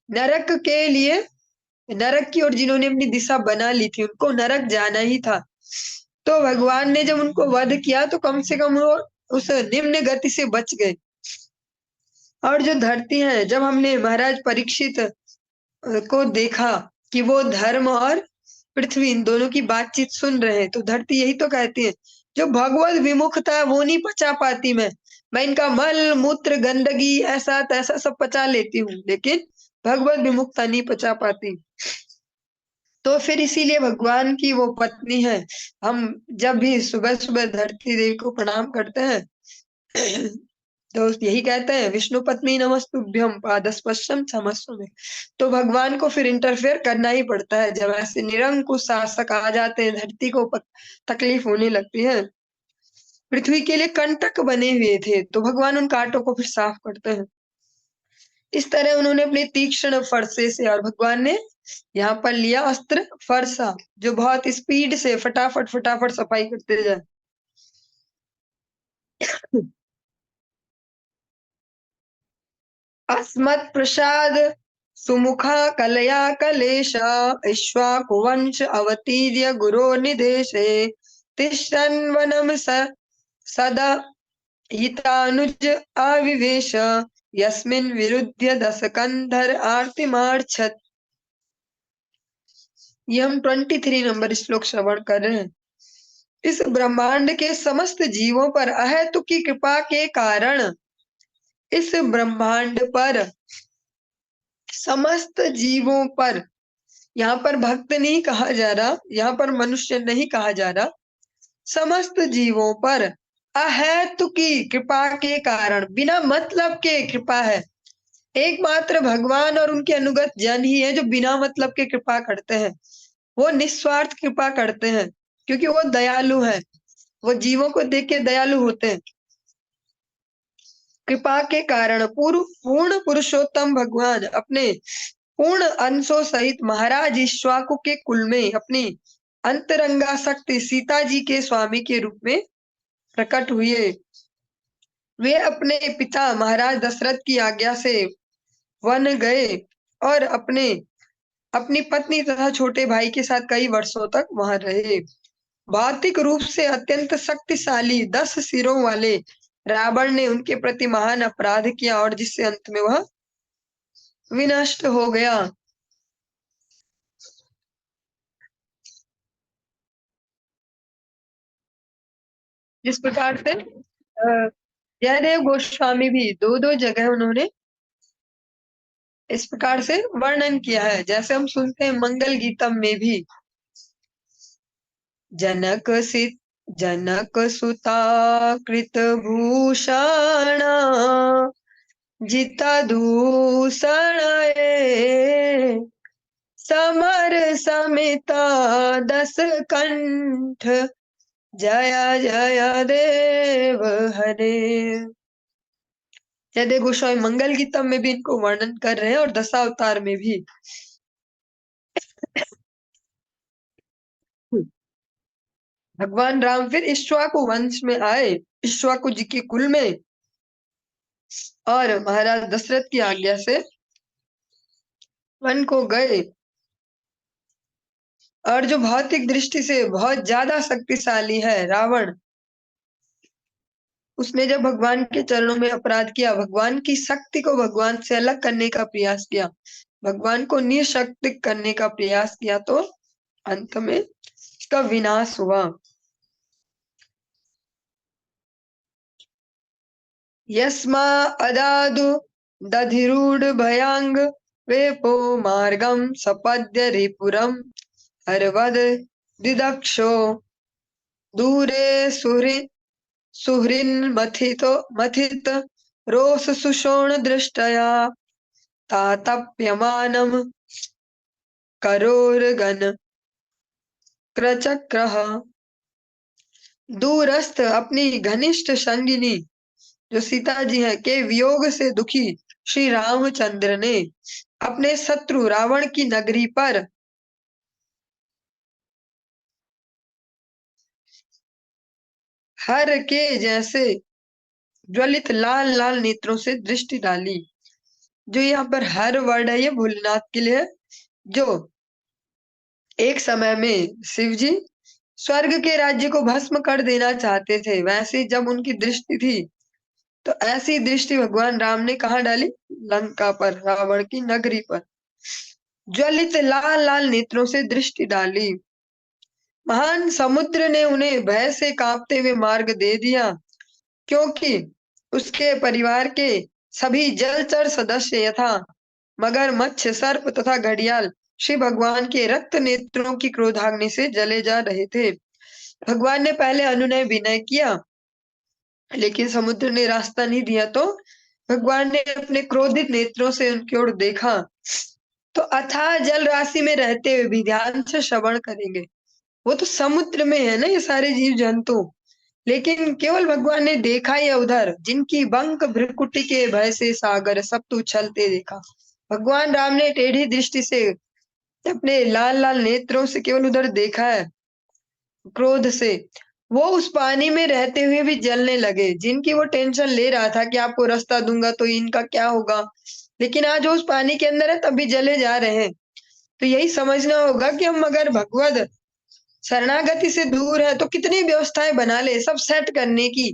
नरक के लिए, नरक की ओर जिन्होंने अपनी दिशा बना ली थी, उनको नरक जाना ही था। तो भगवान ने जब उनको वध किया तो कम से कम वो उस निम्न गति से बच गए। और जो धरती है, जब हमने महाराज परीक्षित को देखा कि वो धर्म और पृथ्वी इन दोनों की बातचीत सुन रहे हैं, तो धरती यही तो कहती है जो भगवत विमुखता है वो नहीं पचा पाती। मैं इनका मल मूत्र गंदगी ऐसा तैसा सब पचा लेती हूँ, लेकिन भगवत विमुखता नहीं पचा पाती। तो फिर इसीलिए भगवान की वो पत्नी है, हम जब भी सुबह सुबह धरती देवी को प्रणाम करते हैं तो यही कहते हैं विष्णु पत्नी नमस्तुभ्यम पादस्पर्शम क्षमस्व में। तो भगवान को फिर इंटरफेयर करना ही पड़ता है जब ऐसे निरंकुश शासक आ जाते हैं, धरती को तकलीफ होने लगती है। पृथ्वी के लिए कंटक बने हुए थे तो भगवान उन कांटों को फिर साफ करते हैं। इस तरह उन्होंने अपने तीक्ष्ण फरसे से, और भगवान ने यहाँ पर लिया अस्त्र फरसा जो बहुत स्पीड से फटाफट फटाफट सफाई करते जाए। अस्मत् प्रसाद सुमुखा कलया कलेशा इक्ष्वाकुवंश अवतीर्य गुरो निदेशे तिष्ठन् वनम सदा हितानुज आविवेश यस्मिन् विरुध्य दशकंधर आर्तिमार्छत्। ये हम 23 नंबर श्लोक श्रवण कर रहे हैं। इस ब्रह्मांड के समस्त जीवों पर अहेतु की कृपा के कारण, इस ब्रह्मांड पर समस्त जीवों पर, यहाँ पर भक्त नहीं कहा जा रहा, यहाँ पर मनुष्य नहीं कहा जा रहा, समस्त जीवों पर अहेतु की कृपा के कारण, बिना मतलब के कृपा है। एकमात्र भगवान और उनके अनुगत जन ही है जो बिना मतलब के कृपा करते हैं। वो निस्वार्थ कृपा करते हैं क्योंकि वो दयालु है, वो जीवों को देख के दयालु होते हैं। कृपा के कारण पूर्ण पुरुषोत्तम भगवान अपने पूर्ण अंशों सहित महाराज इक्ष्वाकु के कुल में अपनी अंतरंगा शक्ति सीता जी के स्वामी के रूप में प्रकट हुए। वे अपने पिता महाराज दशरथ की आज्ञा से वन गए और अपनी पत्नी तथा छोटे भाई के साथ कई वर्षों तक वहां रहे। भौतिक रूप से अत्यंत शक्तिशाली 10 सिरों वाले रावण ने उनके प्रति महान अपराध किया और जिससे अंत में वह विनष्ट हो गया। जिस प्रकार से जयदेव गोस्वामी भी दो दो जगह उन्होंने इस प्रकार से वर्णन किया है। जैसे हम सुनते हैं मंगल गीतम में भी, जनक सुता कृत भूषण जिता दूषण समर समिता दस कंठ जय जय देव हरे। जयदेव गोस्वामी मंगल गीतम में भी इनको वर्णन कर रहे हैं और दशावतार में भी। भगवान राम फिर इक्ष्वाकु वंश में आए, इक्ष्वाकु जी के कुल में, और महाराज दशरथ की आज्ञा से वन को गए। और जो भौतिक दृष्टि से बहुत ज्यादा शक्तिशाली है रावण, उसने जब भगवान के चरणों में अपराध किया, भगवान की शक्ति को भगवान से अलग करने का प्रयास किया, भगवान को निशक्ति करने का प्रयास किया, तो अंत में उसका विनाश हुआ। यस्मा अदादु दधिरूढ़ भयांग वेपो मार्गम सपद्य रिपुरम हरवद दिदक्षो दूरे सुहृन् मथित रोष सुषोण दृष्टया तातप्यमानम करोरगन क्रचक्रः। दूरस्थ अपनी घनिष्ठ संगिनी जो सीता जी है के वियोग से दुखी श्री रामचंद्र ने अपने शत्रु रावण की नगरी पर हर के जैसे ज्वलित लाल लाल नेत्रों से दृष्टि डाली। जो यहाँ पर हर वर्ड है ये भोलेनाथ के लिए है, जो एक समय में शिव जी स्वर्ग के राज्य को भस्म कर देना चाहते थे, वैसे जब उनकी दृष्टि थी तो ऐसी दृष्टि भगवान राम ने कहाँ डाली? लंका पर, रावण की नगरी पर ज्वलित लाल लाल नेत्रों से दृष्टि डाली। महान समुद्र ने उन्हें भय से कांपते हुए मार्ग दे दिया, क्योंकि उसके परिवार के सभी जलचर सदस्य यथा मगर, मत्स्य, सर्प तथा घड़ियाल श्री भगवान के रक्त नेत्रों की क्रोधाग्नि से जले जा रहे थे। भगवान ने पहले अनुनय विनय किया, लेकिन समुद्र ने रास्ता नहीं दिया, तो भगवान ने अपने क्रोधित नेत्रों से उनकी ओर देखा। तो अथाह जल राशि में रहते हुए भी ध्यान से श्रवण करेंगे, वो तो समुद्र में है ना ये सारे जीव जंतु, लेकिन केवल भगवान ने देखा या उधर जिनकी बंक भ्रकुटी के भय से सागर सब तो उछलते देखा। भगवान राम ने टेढ़ी दृष्टि से अपने लाल लाल नेत्रों से केवल उधर देखा है, क्रोध से वो उस पानी में रहते हुए भी जलने लगे। जिनकी वो टेंशन ले रहा था कि आपको रास्ता दूंगा तो इनका क्या होगा, लेकिन आज वो उस पानी के अंदर है तब भी जले जा रहे हैं। तो यही समझना होगा कि हम अगर भगवत शरणागति से दूर है तो कितनी व्यवस्थाएं बना ले सब सेट करने की,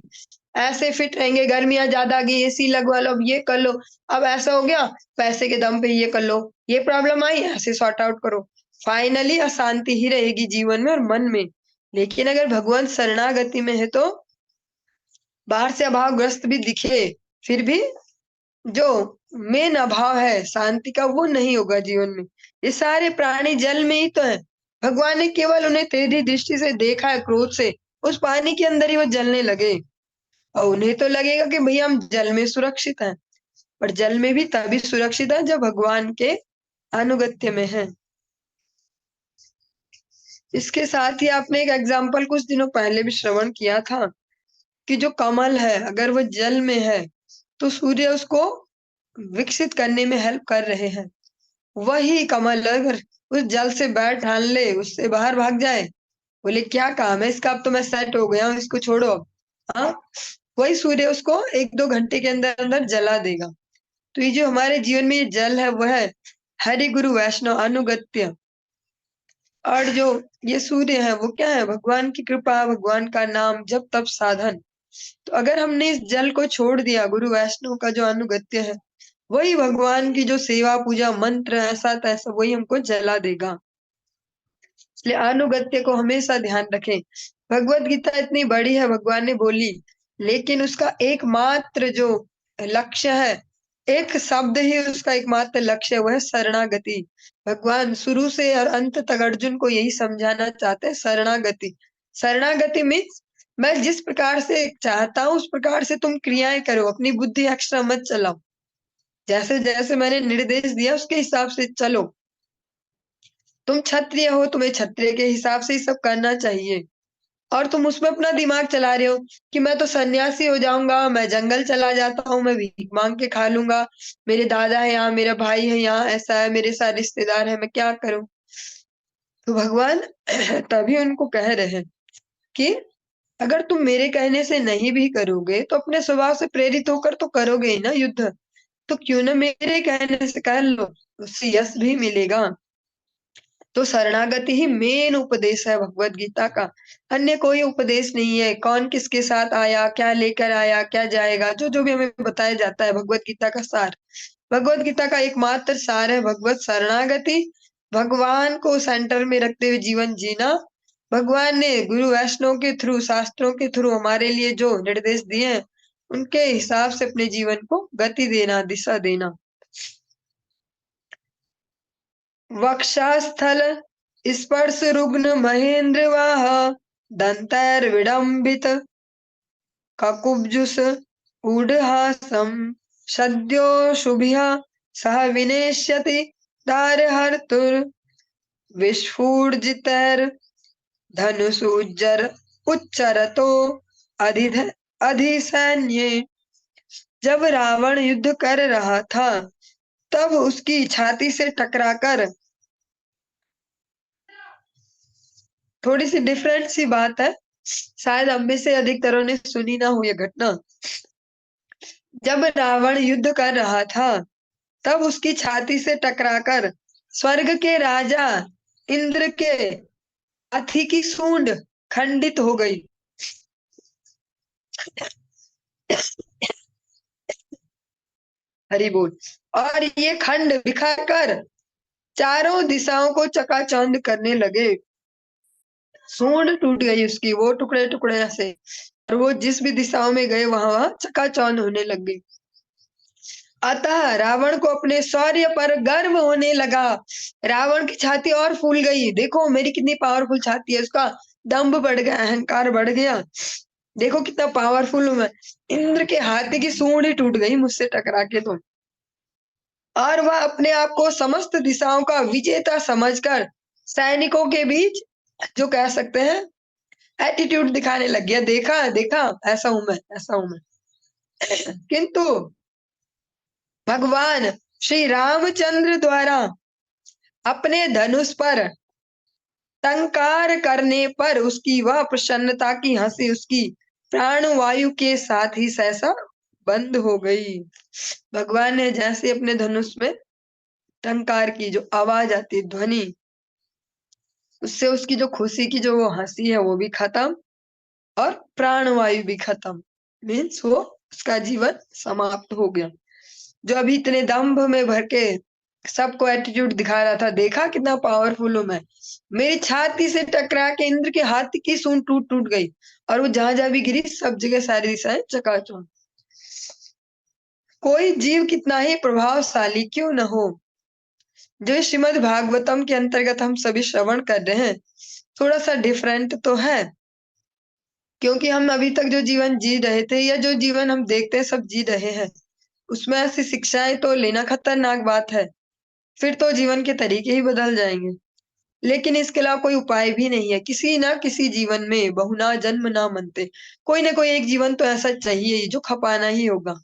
ऐसे फिट रहेंगे, गर्मियां ज्यादा आ गई एसी लगवा लो, अब ये कर लो, अब ऐसा हो गया पैसे के दम पे ये कर लो, ये प्रॉब्लम आई ऐसे सॉर्ट आउट करो, फाइनली अशांति ही रहेगी जीवन में और मन में। लेकिन अगर भगवान शरणागति में है तो बाहर से अभावग्रस्त भी दिखे, फिर भी जो मेन अभाव है शांति का वो नहीं होगा जीवन में। ये सारे प्राणी जल में ही तो है, भगवान ने केवल उन्हें तेजी दृष्टि से देखा है, क्रोध से उस पानी के अंदर ही वो जलने लगे। और उन्हें तो लगेगा कि भैया हम जल में सुरक्षित हैं, पर जल में भी तभी सुरक्षित है जब भगवान के अनुगत्य में है। इसके साथ ही आपने एक एग्जाम्पल कुछ दिनों पहले भी श्रवण किया था कि जो कमल है अगर वो जल में है तो सूर्य उसको विकसित करने में हेल्प कर रहे हैं। वही कमल अगर उस जल से बैठ ठान ले, उससे बाहर भाग जाए, बोले क्या काम है इसका, अब तो मैं सेट हो गया हूँ, इसको छोड़ो अब। हाँ, वही सूर्य उसको 1-2 घंटे के अंदर अंदर जला देगा। तो ये जो हमारे जीवन में ये जल है वह है हरि गुरु वैष्णव अनुगत्य। और जो ये सूर्य है वो क्या है, भगवान की कृपा, भगवान का नाम जब तब साधन। तो अगर हमने इस जल को छोड़ दिया, गुरु वैष्णव का जो अनुगत्य है, वही भगवान की जो सेवा पूजा मंत्र ऐसा तैसा वही हमको जला देगा। इसलिए अनुगत्य को हमेशा ध्यान रखें। भगवत गीता इतनी बड़ी है, भगवान ने बोली, लेकिन उसका एकमात्र जो लक्ष्य है, एक शब्द ही उसका एकमात्र लक्ष्य है, वह है शरणागति। भगवान शुरू से और अंत तक अर्जुन को यही समझाना चाहते हैं, शरणागति। शरणागति मीन्स मैं जिस प्रकार से चाहता हूँ उस प्रकार से तुम क्रियाएं करो, अपनी बुद्धि एक्स्ट्रा मत चलाओ, जैसे जैसे मैंने निर्देश दिया उसके हिसाब से चलो। तुम क्षत्रिय हो, तुम्हें क्षत्रिय के हिसाब से ही सब करना चाहिए, और तुम उसमें अपना दिमाग चला रहे हो कि मैं तो सन्यासी हो जाऊंगा, मैं जंगल चला जाता हूँ, मैं भीख मांग के खा लूंगा, मेरे दादा है यहाँ, मेरा भाई है यहाँ, ऐसा है, मेरे साथ रिश्तेदार है, मैं क्या करूं। तो भगवान तभी उनको कह रहे हैं कि अगर तुम मेरे कहने से नहीं भी करोगे तो अपने स्वभाव से प्रेरित होकर तो करोगे ही ना युद्ध, तो क्यों ना मेरे कहने से कर लो, उससे यश भी मिलेगा। तो शरणागति ही मेन उपदेश है भगवत गीता का, अन्य कोई उपदेश नहीं है। कौन किसके साथ आया, क्या लेकर आया, क्या जाएगा, जो जो भी हमें बताया जाता है भगवत गीता का सार, भगवत गीता का एकमात्र सार है भगवत शरणागति। भगवान को सेंटर में रखते हुए जीवन जीना। भगवान ने गुरु वैष्णव के थ्रू, शास्त्रों के थ्रू हमारे लिए जो निर्देश दिए हैं उनके हिसाब से अपने जीवन को गति देना, दिशा देना। वक्षस्थल स्पर्श रुग्ण महेंद्र वाह दंतैर विडंबित ककुब्जुस ऊढ़हासम सद्यो शुभिः सह विनेष्यति दारहर्तुर विस्फूर्जितैर धनुषुज्जर उच्चरतो अधिध अधिसैन्ये। जब रावण युद्ध कर रहा था तब उसकी छाती से टकराकर, थोड़ी सी डिफरेंट सी बात है, शायद हम में से अधिकतरों ने सुनी ना हो यह घटना। जब रावण युद्ध कर रहा था तब उसकी छाती से टकराकर स्वर्ग के राजा इंद्र के हाथी की सूंड खंडित हो गई। हरि बोल। और ये खंड बिखरकर चारों दिशाओं को चकाचौंध करने लगे। सूंड टूट गई उसकी, वो टुकड़े टुकड़े ऐसे, और वो जिस भी दिशाओं में गए वहां वहां चकाचौंध होने लग गई। अतः रावण को अपने शौर्य पर गर्व होने लगा। रावण की छाती और फूल गई, देखो मेरी कितनी पावरफुल छाती है, उसका दंभ बढ़ गया, अहंकार बढ़ गया, देखो कितना पावरफुल हूं मैं, इंद्र के हाथी की सूंड ही टूट गई मुझसे टकरा के तो। और वह अपने आप को समस्त दिशाओं का विजेता समझकर सैनिकों के बीच, जो कह सकते हैं, एटीट्यूड दिखाने लग गया, देखा देखा ऐसा हूं मैं, ऐसा हूं मैं। किंतु भगवान श्री रामचंद्र द्वारा अपने धनुष पर टंकार करने पर उसकी वह प्रसन्नता की हंसी उसकी प्राणवायु के साथ ही सहसा बंद हो गई। भगवान ने जैसे अपने धनुष में टंकार की जो आवाज आती है, ध्वनि, उससे उसकी जो खुशी की जो वो हंसी है वो भी खत्म, और प्राणवायु भी खत्म। मीन्स वो उसका जीवन समाप्त हो गया। जो अभी इतने दंभ में भर के सबको एटीट्यूड दिखा रहा था, देखा कितना पावरफुल हूं मैं, मेरी छाती से टकरा के इंद्र के हाथी की सूंड टूट टूट गई, और वो जहां जहां भी गिरी सब जगह सारी दिशाएं चकाचौंध। कोई जीव कितना ही प्रभावशाली क्यों न हो, जो श्रीमद् भागवतम के अंतर्गत हम सभी श्रवण कर रहे हैं, थोड़ा सा डिफरेंट तो है, क्योंकि हम अभी तक जो जीवन जी रहे थे या जो जीवन हम देखते हैं सब जी रहे हैं, उसमें ऐसी शिक्षाएं तो लेना खतरनाक बात है, फिर तो जीवन के तरीके ही बदल जाएंगे। लेकिन इसके अलावा कोई उपाय भी नहीं है। किसी ना किसी जीवन में बहुना जन्म ना मनते, कोई ना कोई एक जीवन तो ऐसा चाहिए ही जो खपाना ही होगा।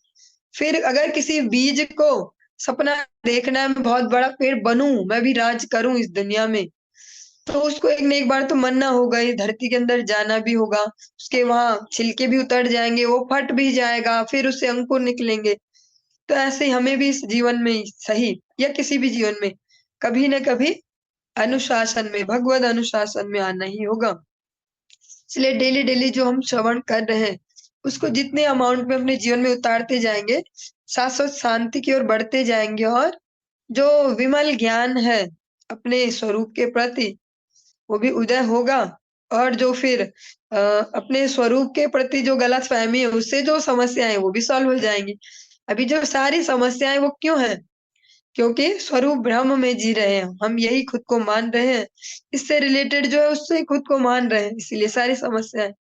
फिर अगर किसी बीज को सपना देखना है मैं बहुत बड़ा पेड़ बनूं, मैं भी राज करूं इस दुनिया में, तो उसको एक न एक बार तो मरना होगा, इस धरती के अंदर जाना भी होगा, उसके वहां छिलके भी उतर जाएंगे, वो फट भी जाएगा, फिर उससे अंकुर निकलेंगे। तो ऐसे ही हमें भी इस जीवन में सही या किसी भी जीवन में कभी न कभी अनुशासन में, भगवत अनुशासन में आना ही होगा। इसलिए डेली डेली जो हम श्रवण कर रहे हैं उसको जितने अमाउंट में अपने जीवन में उतारते जाएंगे, शाश्वत शांति की ओर बढ़ते जाएंगे, और जो विमल ज्ञान है अपने स्वरूप के प्रति वो भी उदय होगा। और जो फिर अपने स्वरूप के प्रति जो गलतफहमी है उससे जो समस्याएं हैं वो भी सॉल्व हो जाएंगी। अभी जो सारी समस्याएं वो क्यों है? क्योंकि स्वरूप ब्रह्म में जी रहे हैं, हम यही खुद को मान रहे हैं, इससे रिलेटेड जो है उससे खुद को मान रहे हैं, इसीलिए सारी समस्याएं।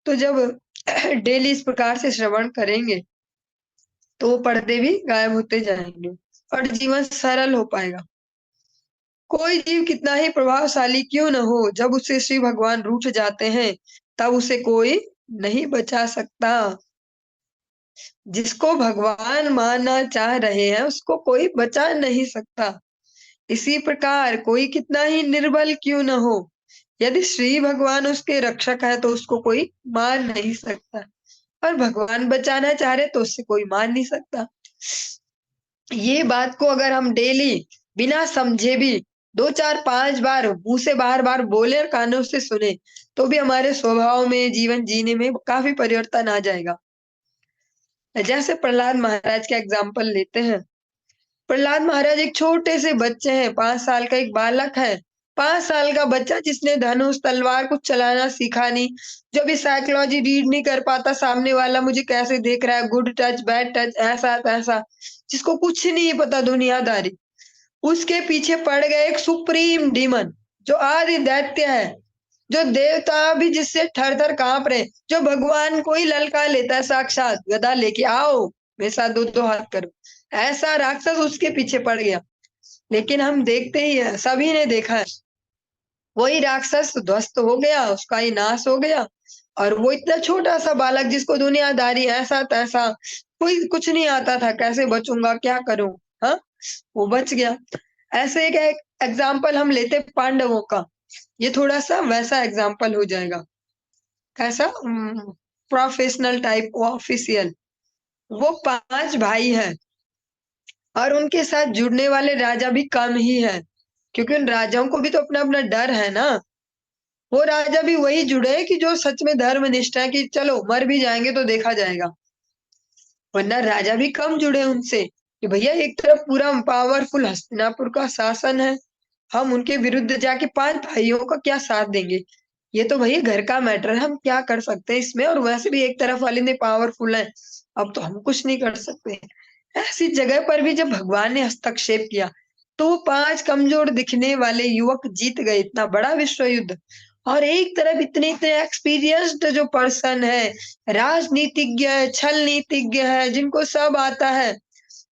तो जब डेली इस प्रकार से श्रवण करेंगे तो वो पर्दे भी गायब होते जाएंगे और जीवन सरल हो पाएगा। कोई जीव कितना ही प्रभावशाली क्यों न हो, जब उससे श्री भगवान रूठ जाते हैं तब उसे कोई नहीं बचा सकता। जिसको भगवान मानना चाह रहे हैं उसको कोई बचा नहीं सकता। इसी प्रकार कोई कितना ही निर्बल क्यों न हो, यदि श्री भगवान उसके रक्षक है तो उसको कोई मार नहीं सकता, और भगवान बचाना चाह रहे तो उससे कोई मार नहीं सकता। ये बात को अगर हम डेली बिना समझे भी 2 4 5 बार मुंह से बार बार बोले और कानों से सुने तो भी हमारे स्वभाव में, जीवन जीने में काफी परिवर्तन आ जाएगा। जैसे प्रहलाद महाराज का एग्जाम्पल लेते हैं। प्रहलाद महाराज एक छोटे से बच्चे हैं, 5 साल का एक बालक है। 5 साल का बच्चा जिसने धनुष तलवार कुछ चलाना सीखा नहीं, जो भी साइकोलॉजी रीड नहीं कर पाता, सामने वाला मुझे कैसे देख रहा है, गुड टच बैड टच ऐसा तैसा, जिसको कुछ नहीं पता दुनियादारी, उसके पीछे पड़ गए एक सुप्रीम डीमन जो आदि दैत्य है, जो देवता भी जिससे थर थर कांप रहे, जो भगवान को ही ललका लेता है साक्षात, गदा लेके आओ मेरे साथ दो दो हाथ करो, ऐसा राक्षस उसके पीछे पड़ गया। लेकिन हम देखते ही है, सभी ने देखा है, वही राक्षस ध्वस्त हो गया, उसका ही नाश हो गया, और वो इतना छोटा सा बालक जिसको दुनियादारी ऐसा तैसा कोई कुछ नहीं आता था, कैसे बचूंगा क्या करूं, हाँ, वो बच गया। ऐसे एक एग्जाम्पल हम लेते पांडवों का, ये थोड़ा सा वैसा एग्जाम्पल हो जाएगा। कैसा? Professional type official. वो 5 भाई हैं और उनके साथ जुड़ने वाले राजा भी कम ही है, क्योंकि उन राजाओं को भी तो अपना अपना डर है ना। वो राजा भी वही जुड़े हैं कि जो सच में धर्मनिष्ठ है, कि चलो मर भी जाएंगे तो देखा जाएगा, वरना राजा भी कम जुड़े उनसे कि भैया एक तरफ पूरा पावरफुल हस्तिनापुर का शासन है, हम उनके विरुद्ध जाके 5 भाइयों का क्या साथ देंगे, ये तो भैया घर का मैटर है, हम क्या कर सकते हैं इसमें, और वैसे भी एक तरफ वाले ने पावरफुल है, अब तो हम कुछ नहीं कर सकते। ऐसी जगह पर भी जब भगवान ने हस्तक्षेप किया तो वो 5 कमजोर दिखने वाले युवक जीत गए इतना बड़ा विश्व युद्ध। और एक तरफ इतने इतने एक्सपीरियंस्ड जो पर्सन है, राजनीतिज्ञ है, छल नीतिज्ञ है, जिनको सब आता है,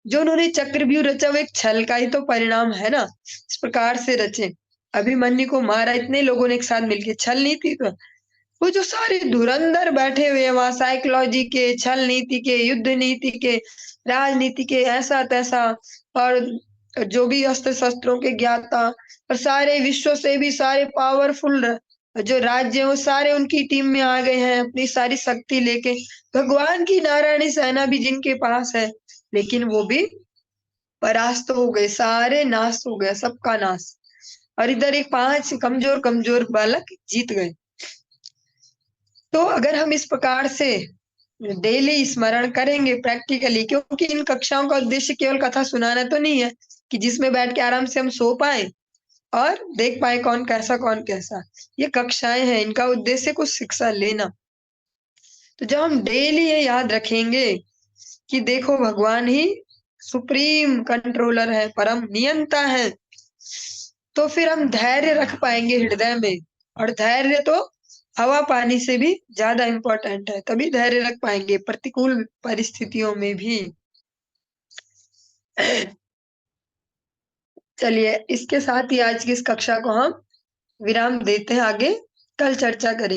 जो उन्होंने चक्रव्यूह रचा वो एक छल का ही तो परिणाम है ना, इस प्रकार से रचे, अभिमन्यु को मारा इतने लोगों ने एक साथ मिलके, छल नीति तो वो जो सारे धुरंधर बैठे हुए हैं वहां, साइकोलॉजी के, छल नीति के, युद्ध नीति के, राजनीति के, ऐसा तैसा, और जो भी अस्त्र शस्त्रों के ज्ञाता, और सारे विश्व से भी सारे पावरफुल जो राज्य हैं वो सारे उनकी टीम में आ गए हैं अपनी सारी शक्ति लेके, भगवान की नारायणी सेना भी जिनके पास है, लेकिन वो भी परास्त हो गए, सारे नाश हो गया, सबका नाश। और इधर एक 5 कमजोर कमजोर बालक जीत गए। तो अगर हम इस प्रकार से डेली स्मरण करेंगे प्रैक्टिकली, क्योंकि इन कक्षाओं का उद्देश्य केवल कथा सुनाना तो नहीं है कि जिसमें बैठ के आराम से हम सो पाए और देख पाए कौन कैसा, ये कक्षाएं हैं, इनका उद्देश्य कुछ शिक्षा लेना। तो जब हम डेली ये याद रखेंगे कि देखो भगवान ही सुप्रीम कंट्रोलर है, परम नियंता है, तो फिर हम धैर्य रख पाएंगे हृदय में, और धैर्य तो हवा पानी से भी ज्यादा इम्पोर्टेंट है, तभी धैर्य रख पाएंगे प्रतिकूल परिस्थितियों में भी। चलिए इसके साथ ही आज की इस कक्षा को हम विराम देते हैं, आगे कल चर्चा करेंगे।